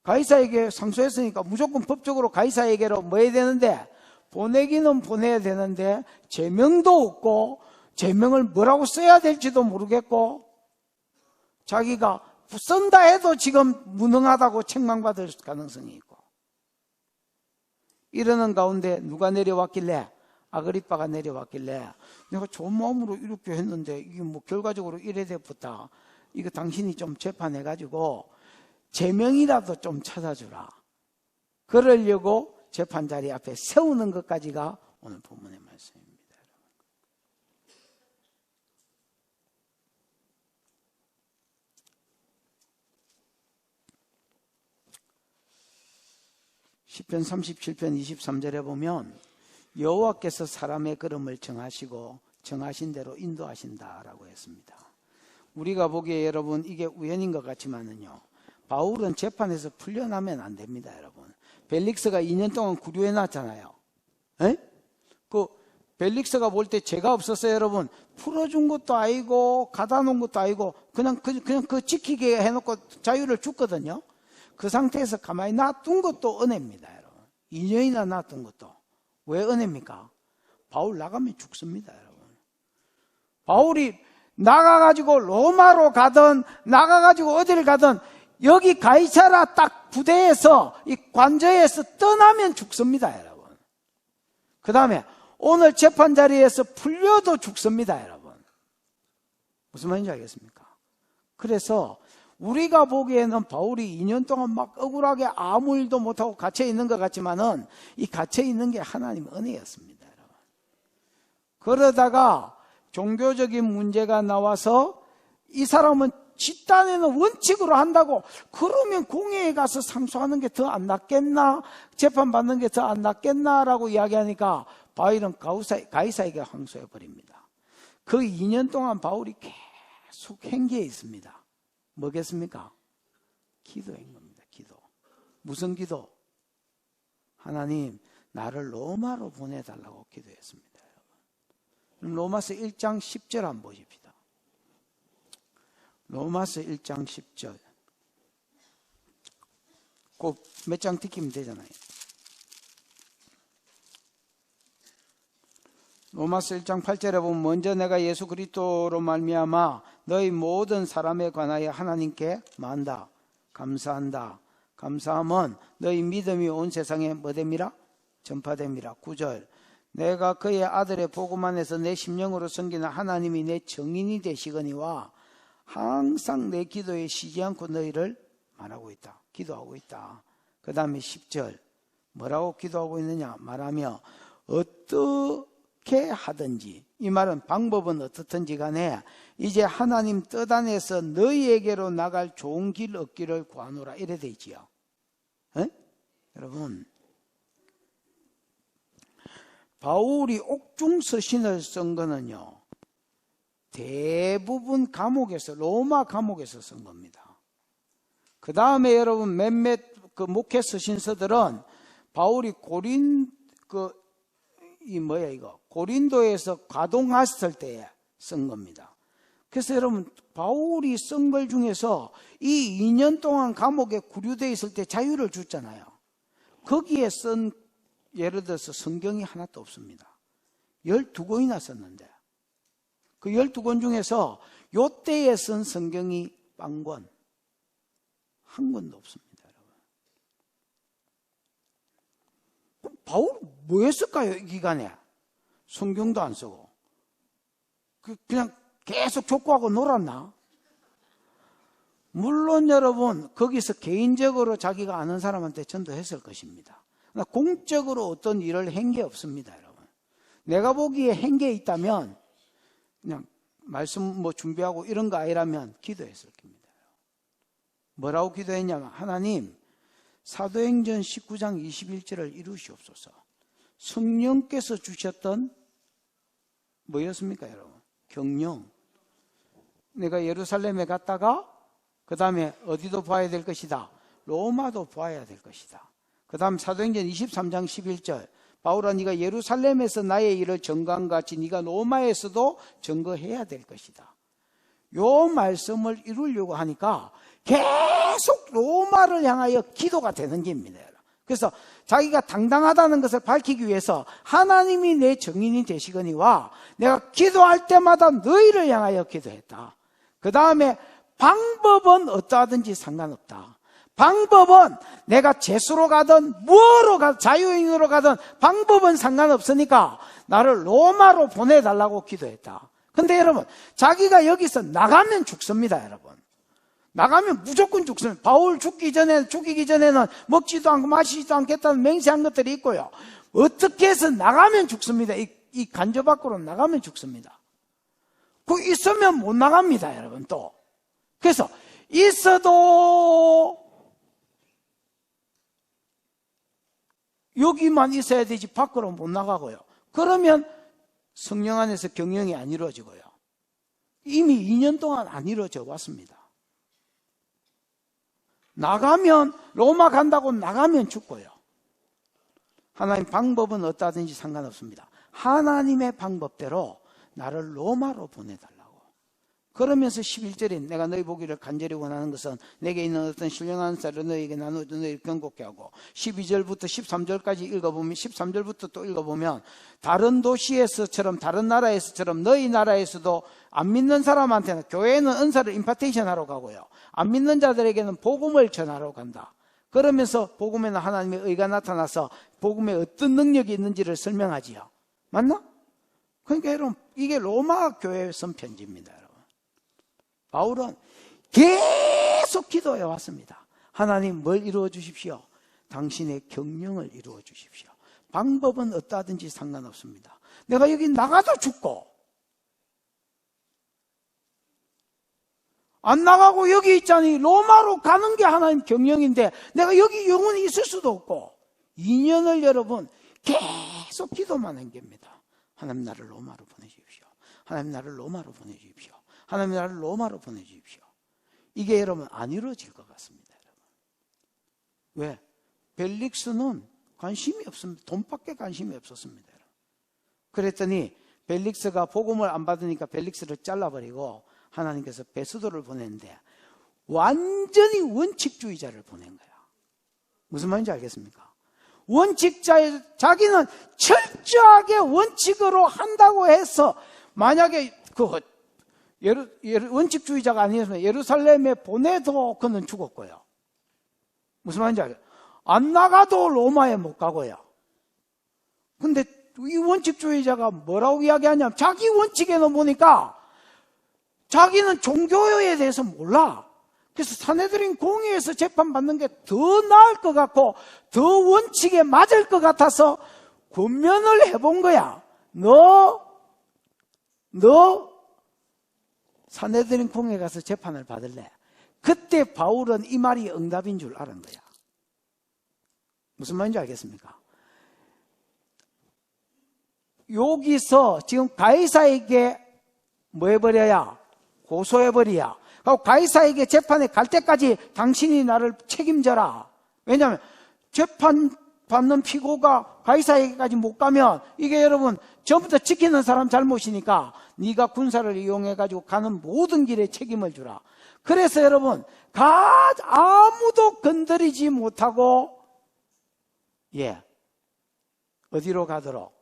가이사에게 상소했으니까 무조건 법적으로 가이사에게로 뭐 해야 되는데, 보내기는 보내야 되는데 제명도 없고 제명을 뭐라고 써야 될지도 모르겠고, 자기가 쓴다 해도 지금 무능하다고 책망받을 가능성이 있고, 이러는 가운데 누가 내려왔길래? 아그리빠가 내려왔길래 내가 좋은 마음으로 이렇게 했는데 이게 뭐 결과적으로 이래 돼붙다, 이거 당신이 좀 재판해가지고 제명이라도 좀 찾아주라. 그러려고 재판 자리 앞에 세우는 것까지가 오늘 본문의 말씀입니다. 10편 37편 23절에 보면 여호와께서 사람의 걸음을 정하시고 정하신 대로 인도하신다라고 했습니다. 우리가 보기에 여러분 이게 우연인 것 같지만은요, 바울은 재판에서 풀려나면 안 됩니다. 여러분, 벨릭스가 2년 동안 구류해 놨잖아요. 그 벨릭스가 볼 때 죄가 없었어요. 여러분, 풀어준 것도 아니고 가다 놓은 것도 아니고 그냥 그 지키게 해놓고 자유를 줬거든요. 그 상태에서 가만히 놔둔 것도 은혜입니다. 여러분, 2년이나 놔둔 것도. 왜 은혜입니까? 바울 나가면 죽습니다. 여러분, 바울이 나가가지고 로마로 가든 나가가지고 어디를 가든 여기 가이사라 딱 부대에서 이 관저에서 떠나면 죽습니다. 여러분, 그 다음에 오늘 재판 자리에서 풀려도 죽습니다. 여러분, 무슨 말인지 알겠습니까? 그래서 우리가 보기에는 바울이 2년 동안 막 억울하게 아무 일도 못하고 갇혀 있는 것 같지만은 이 갇혀 있는 게 하나님의 은혜였습니다. 여러분, 그러다가 종교적인 문제가 나와서 이 사람은 집단에는 원칙으로 한다고, 그러면 공회에 가서 상소하는 게 더 안 낫겠나, 재판받는 게 더 안 낫겠나라고 이야기하니까 바울은 가이사에게 항소해 버립니다. 그 2년 동안 바울이 계속 행기에 있습니다. 뭐겠습니까? 기도인 겁니다. 기도. 무슨 기도? 하나님, 나를 로마로 보내달라고 기도했습니다. 여러분, 로마서 1장 10절 한번 보십시다. 로마서 1장 10절. 꼭 몇 장 튀기면 되잖아요. 로마서 1장 8절에 보면 먼저 내가 예수 그리스도로 말미암아 너희 모든 사람에 관하여 하나님께 만다, 감사한다. 감사함은 너희 믿음이 온 세상에 뭐 됨이라? 전파됨이라. 9절. 내가 그의 아들의 복음 안에서 내 심령으로 섬기는 하나님이 내 정인이 되시거니와 항상 내 기도에 쉬지 않고 너희를 말하고 있다, 기도하고 있다. 그 다음에 10절. 뭐라고 기도하고 있느냐? 말하며 어떻게 하든지, 이 말은 방법은 어떻든지 간에 이제 하나님 뜻 안에서 너희에게로 나갈 좋은 길 얻기를 구하노라, 이래 돼 있지요. 여러분, 바울이 옥중서신을 쓴 거는요, 대부분 감옥에서, 로마 감옥에서 쓴 겁니다. 그 다음에 여러분 몇몇 그 목회 서신서들은 바울이 고린도에서 가동했을 때에 쓴 겁니다. 그래서 여러분, 바울이 쓴 걸 중에서 이 2년 동안 감옥에 구류되어 있을 때 자유를 줬잖아요. 거기에 쓴 예를 들어서 성경이 하나도 없습니다. 12권이나 썼는데 그 12권 중에서 요때에 쓴 성경이 빵권, 한 권도 없습니다. 여러분. 그럼 바울 뭐 했을까요? 이 기간에 성경도 안 쓰고 그냥 계속 족구하고 놀았나? 물론 여러분 거기서 개인적으로 자기가 아는 사람한테 전도했을 것입니다. 그러나 공적으로 어떤 일을 한 게 없습니다. 여러분, 내가 보기에 한 게 있다면 그냥 말씀 뭐 준비하고 이런 거 아니라면 기도했을 겁니다. 뭐라고 기도했냐면, 하나님 사도행전 19장 21절을 이루시옵소서. 성령께서 주셨던 뭐였습니까 여러분? 경영. 내가 예루살렘에 갔다가 그 다음에 어디도 봐야 될 것이다, 로마도 봐야 될 것이다. 그 다음 사도행전 23장 11절, 바울아 네가 예루살렘에서 나의 일을 전거한 같이 네가 로마에서도 전거해야 될 것이다. 요 말씀을 이루려고 하니까 계속 로마를 향하여 기도가 되는 겁니다. 그래서 자기가 당당하다는 것을 밝히기 위해서 하나님이 내 증인이 되시거니와 내가 기도할 때마다 너희를 향하여 기도했다. 그 다음에 방법은 어떠하든지 상관없다. 방법은 내가 죄수로 가든 뭐로 가든 자유인으로 가든 방법은 상관없으니까 나를 로마로 보내달라고 기도했다. 근데 여러분, 자기가 여기서 나가면 죽습니다. 여러분, 나가면 무조건 죽습니다. 바울 죽기기 전에는 먹지도 않고 마시지도 않겠다는 맹세한 것들이 있고요. 어떻게 해서 나가면 죽습니다. 이 간접 밖으로 나가면 죽습니다. 그 있으면 못 나갑니다. 여러분. 또 그래서 있어도 여기만 있어야 되지 밖으로 못 나가고요. 그러면 성령 안에서 경영이 안 이루어지고요. 이미 2년 동안 안 이루어져 왔습니다. 나가면, 로마 간다고 나가면 죽고요. 하나님 방법은 어떠하든지 상관없습니다. 하나님의 방법대로 나를 로마로 보내달라고. 그러면서 11절에 내가 너희 보기를 간절히 원하는 것은 내게 있는 어떤 신령한 쌀을 너희에게 나누어 너희를 경고케 하고, 12절부터 13절까지 읽어보면, 13절부터 또 읽어보면 다른 도시에서처럼 다른 나라에서처럼 너희 나라에서도 안 믿는 사람한테는 교회는 은사를 임파테이션 하러 가고요, 안 믿는 자들에게는 복음을 전하러 간다. 그러면서 복음에는 하나님의 의가 나타나서 복음에 어떤 능력이 있는지를 설명하지요. 맞나? 그러니까 여러분, 이게 로마 교회 선편지입니다. 여러분, 바울은 계속 기도해 왔습니다. 하나님 뭘 이루어 주십시오? 당신의 경영을 이루어 주십시오. 방법은 어떠하든지 상관없습니다. 내가 여기 나가도 죽고 안 나가고 여기 있자니 로마로 가는 게 하나님 경영인데 내가 여기 영원히 있을 수도 없고, 2년을 여러분 계속 기도만 한 겁니다. 하나님 나를 로마로 보내주십시오. 하나님 나를 로마로 보내주십시오. 하나님 나를 로마로 보내주십시오. 이게 여러분 안 이루어질 것 같습니다. 여러분. 왜? 벨릭스는 관심이 없습니다. 돈밖에 관심이 없었습니다. 여러분. 그랬더니 벨릭스가 복음을 안 받으니까 벨릭스를 잘라버리고 하나님께서 베스도를 보냈는데 완전히 원칙주의자를 보낸 거야. 무슨 말인지 알겠습니까? 자기는 철저하게 원칙으로 한다고 해서 만약에 원칙주의자가 아니었으면 예루살렘에 보내도 그는 죽었고요. 무슨 말인지 알겠어요? 안 나가도 로마에 못 가고요. 근데 이 원칙주의자가 뭐라고 이야기하냐면, 자기 원칙에는 보니까 자기는 종교에 대해서 몰라. 그래서 사내들인 공의에서 재판받는 게 더 나을 것 같고 더 원칙에 맞을 것 같아서 권면을 해본 거야. 너 사내들인 공의에 가서 재판을 받을래? 그때 바울은 이 말이 응답인 줄 아는 거야. 무슨 말인지 알겠습니까? 여기서 지금 가이사에게 뭐 해버려야? 고소해버려야. 가이사에게 재판에 갈 때까지 당신이 나를 책임져라. 왜냐하면 재판 받는 피고가 가이사에게까지 못 가면 이게 여러분 전부 다 지키는 사람 잘못이니까 네가 군사를 이용해 가지고 가는 모든 길에 책임을 주라. 그래서 여러분 아무도 건드리지 못하고 어디로 가도록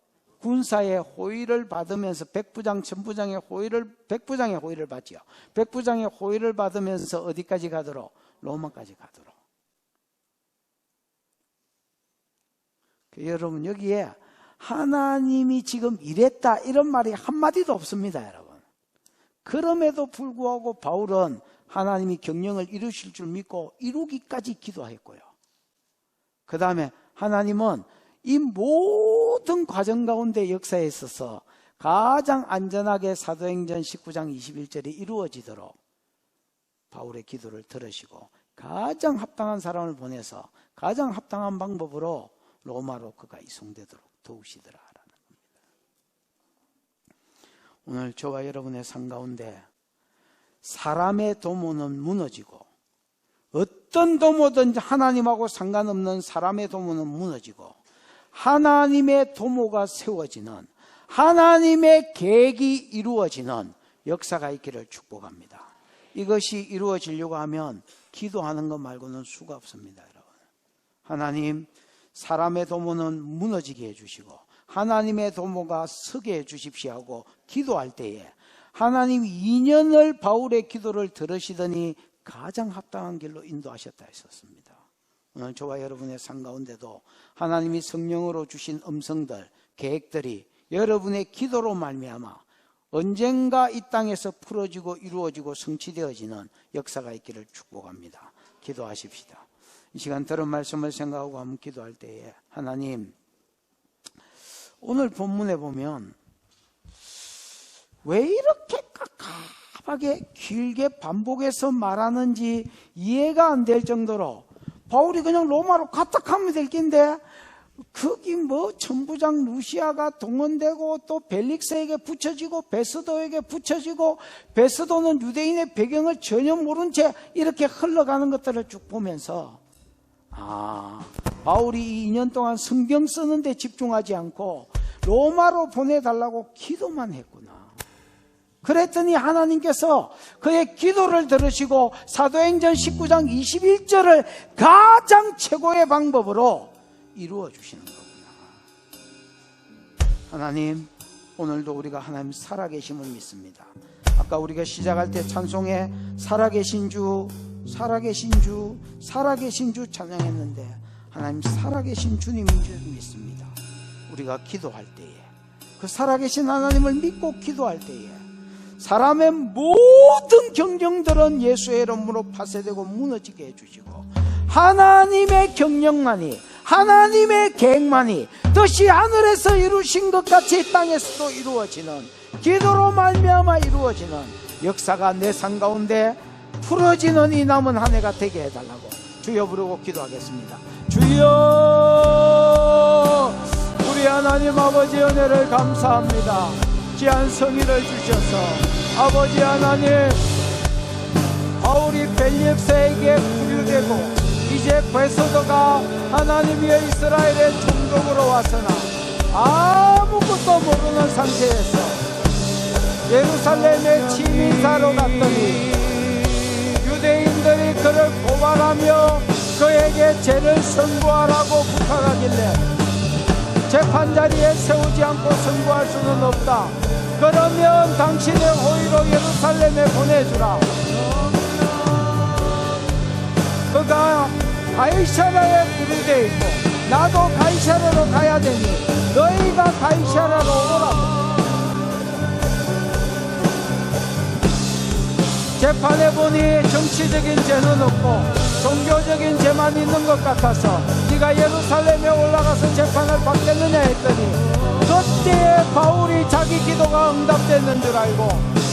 군사의 호의를 받으면서 백부장, 천부장의 호의를 받지요. 백부장의 호의를 받으면서 어디까지 가도록? 로마까지 가도록. 여러분 여기에 하나님이 지금 이랬다 이런 말이 한마디도 없습니다, 여러분. 그럼에도 불구하고 바울은 하나님이 경영을 이루실 줄 믿고 이루기까지 기도했고요. 그 다음에 하나님은 이 모든 과정 가운데 역사에 있어서 가장 안전하게 사도행전 19장 21절이 이루어지도록 바울의 기도를 들으시고 가장 합당한 사람을 보내서 가장 합당한 방법으로 로마로 그가 이송되도록 도우시더라라는 겁니다. 오늘 저와 여러분의 삶 가운데 사람의 도모는 무너지고 어떤 도모든지 하나님하고 상관없는 사람의 도모는 무너지고 하나님의 도모가 세워지는 하나님의 계획이 이루어지는 역사가 있기를 축복합니다. 이것이 이루어지려고 하면 기도하는 것 말고는 수가 없습니다, 여러분. 하나님, 사람의 도모는 무너지게 해주시고 하나님의 도모가 서게 해주십시오 하고 기도할 때에 하나님 2년을 바울의 기도를 들으시더니 가장 합당한 길로 인도하셨다 했었습니다. 오늘 저와 여러분의 삶 가운데도 하나님이 성령으로 주신 음성들, 계획들이 여러분의 기도로 말미암아 언젠가 이 땅에서 풀어지고 이루어지고 성취되어지는 역사가 있기를 축복합니다. 기도하십시다. 이 시간 들은 말씀을 생각하고 한번 기도할 때에 하나님, 오늘 본문에 보면 왜 이렇게 깝깝하게 길게 반복해서 말하는지 이해가 안 될 정도로 바울이 그냥 로마로 가탁하면 될 낀데 거기 천부장 루시아가 동원되고 또 벨릭스에게 붙여지고 베스도에게 붙여지고 베스도는 유대인의 배경을 전혀 모른 채 이렇게 흘러가는 것들을 쭉 보면서 바울이 2년 동안 성경 쓰는 데 집중하지 않고 로마로 보내달라고 기도만 했구나. 그랬더니 하나님께서 그의 기도를 들으시고 사도행전 19장 21절을 가장 최고의 방법으로 이루어 주시는 거구나. 하나님, 오늘도 우리가 하나님 살아계심을 믿습니다. 아까 우리가 시작할 때 찬송에 살아계신 주, 살아계신 주, 살아계신 주 찬양했는데 하나님 살아계신 주님인 줄 믿습니다. 우리가 기도할 때에 그 살아계신 하나님을 믿고 기도할 때에 사람의 모든 경영들은 예수의 이름으로 파쇄되고 무너지게 해주시고 하나님의 경영만이 하나님의 계획만이 뜻이 하늘에서 이루신 것 같이 땅에서도 이루어지는 기도로 말미암아 이루어지는 역사가 내 삶 가운데 풀어지는 이 남은 한 해가 되게 해달라고 주여 부르고 기도하겠습니다. 주여, 우리 하나님 아버지 은혜를 감사합니다. 귀한 성의를 주셔서 아버지 하나님, 바울이 벨릭스에게 구류되고 이제 베소도가 하나님의 이스라엘의 총독으로 왔으나 아무것도 모르는 상태에서 예루살렘에 침입하러 갔더니 유대인들이 그를 고발하며 그에게 죄를 선고하라고 부탁하길래 재판자리에 세우지 않고 선고할 수는 없다. 그러면 당신의 호의로 예루살렘에 보내주라. 그가 가이사라에 구류되어 있고 나도 가이사라로 가야 되니 너희가 가이사라로 오라고. 재판해보니 정치적인 죄는 없고 종교적인 죄만 있는 것 같아서 네가 예루살렘에 올라가서 재판을 받겠느냐 했더니 그때에 바울이 자기 기도가 응답됐는 줄 알고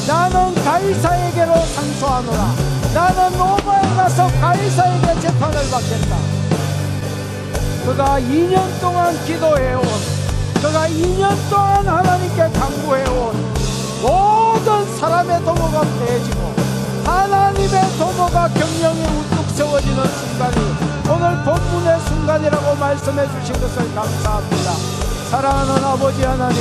나는 가이사에게로 상소하노라. 나는 로마에 가서 가이사에게 재판을 받겠다. 그가 2년 동안 기도해온, 그가 2년 동안 하나님께 간구해온 모든 사람의 도모가 폐해지고 하나님의 도모가 경영이 우뚝 세워지는 순간이 오늘 본문의 순간이라고 말씀해 주신 것을 감사합니다. 사랑하는 아버지 하나님,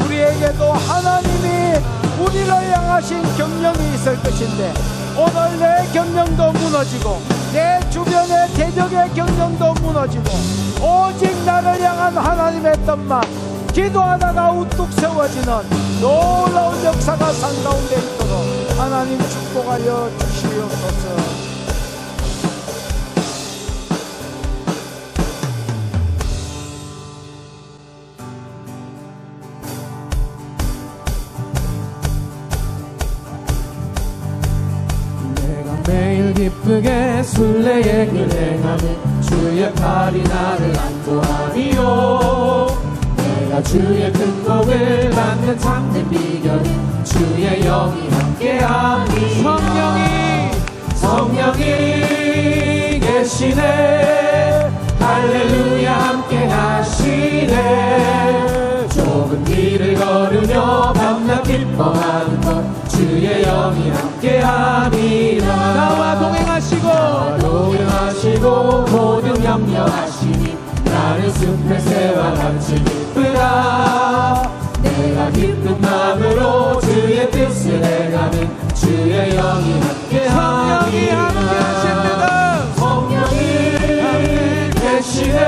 우리에게도 하나님이 우리를 향하신 경영이 있을 것인데 오늘 내 경영도 무너지고 내 주변의 대적의 경영도 무너지고 오직 나를 향한 하나님의 뜻만 기도하다가 우뚝 세워지는 놀라운 역사가 산 가운데 있도록 하나님 축복하여 주시옵소서. 매일 기쁘게 순례의 길 행하는 주의 팔이 나를 안도하리요. 내가 주의 큰 복을 받는 참된 비결은 주의 영이 함께하니 성령이 계시네. 할렐루야 함께하시네. 좁은 길을 걸으며 밤낮 기뻐하는 것 주의 영이 함께함이라. 나와 동행하시고 모든 염려하시니 나는 숲의 새와 같이 기쁘다. 내가 기쁜 마음으로 주의 뜻을 행하는 주의 영이 함께하십니다. 성령이 계시네.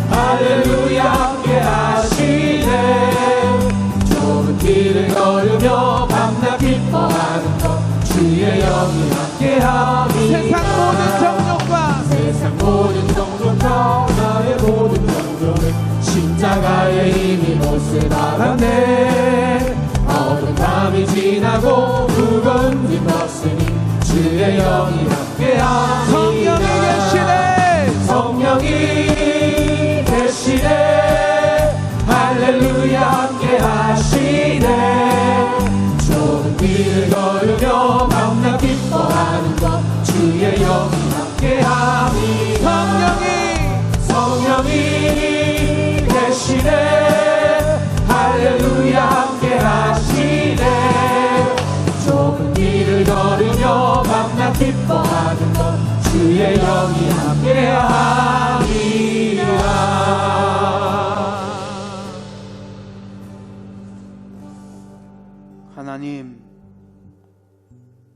할렐루야 함께하시네. 좁은 길을 걸으며 밤낮 기뻐하는 것 주의 영이 함께하니 세상 모든 정욕과 나의 모든 정욕은 십자가의 힘이 못을 알았네. 어두운 밤이 지나고 무거운 짐 없으니 주의 영이 함께하니 성령이 계시네. 할렐루야 함께하시네. 좁은 길을 걸으며 밤낮 기뻐하는 것 주의 영이 함께하니 성령이 계시네. 할렐루야 함께하시네. 좁은 길을 걸으며 밤낮 기뻐하는 것 주의 영이 함께하니라. 하나님,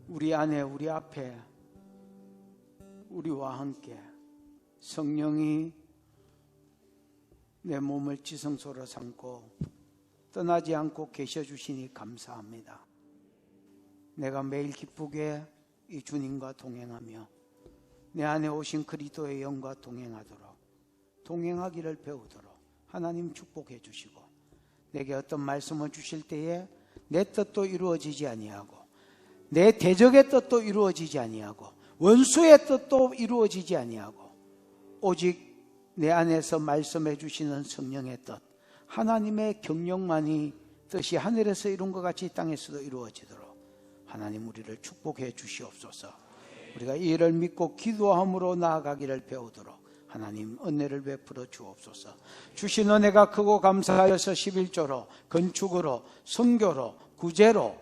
우리 안에 우리 앞에 우리와 함께 성령이 내 몸을 지성소로 삼고 떠나지 않고 계셔 주시니 감사합니다. 내가 매일 기쁘게 이 주님과 동행하며 내 안에 오신 그리스도의 영과 동행하기를 배우도록 하나님 축복해 주시고, 내게 어떤 말씀을 주실 때에 내 뜻도 이루어지지 아니하고 내 대적의 뜻도 이루어지지 아니하고 원수의 뜻도 이루어지지 아니하고 오직 내 안에서 말씀해 주시는 성령의 뜻, 하나님의 경영만이 뜻이 하늘에서 이룬 것 같이 땅에서도 이루어지도록 하나님 우리를 축복해 주시옵소서. 우리가 이 일을 믿고 기도함으로 나아가기를 배우도록 하나님 은혜를 베풀어 주옵소서. 주신 은혜가 크고 감사하여서 11조로 건축으로 선교로 구제로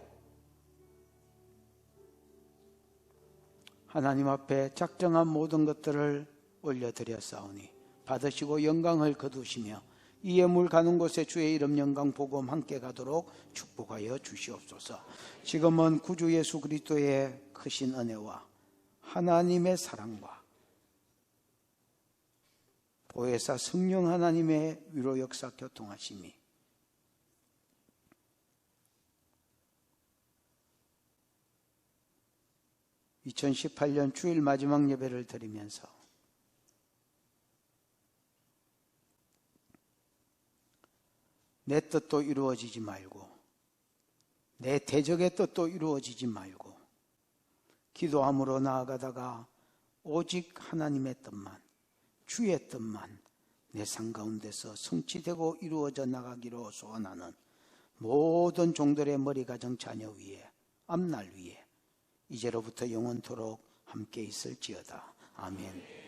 하나님 앞에 작정한 모든 것들을 올려드렸사오니 받으시고 영광을 거두시며 이 예물 가는 곳에 주의 이름 영광 복음 함께 가도록 축복하여 주시옵소서. 지금은 구주 예수 그리스도의 크신 은혜와 하나님의 사랑과 보혜사 성령 하나님의 위로 역사 교통하심이 2018년 주일 마지막 예배를 드리면서 내 뜻도 이루어지지 말고 내 대적의 뜻도 이루어지지 말고 기도함으로 나아가다가 오직 하나님의 뜻만, 주의 뜻만 내 삶 가운데서 성취되고 이루어져 나가기로 소원하는 모든 종들의 머리 가정 자녀 위에 앞날 위에 이제로부터 영원토록 함께 있을지어다. 아멘.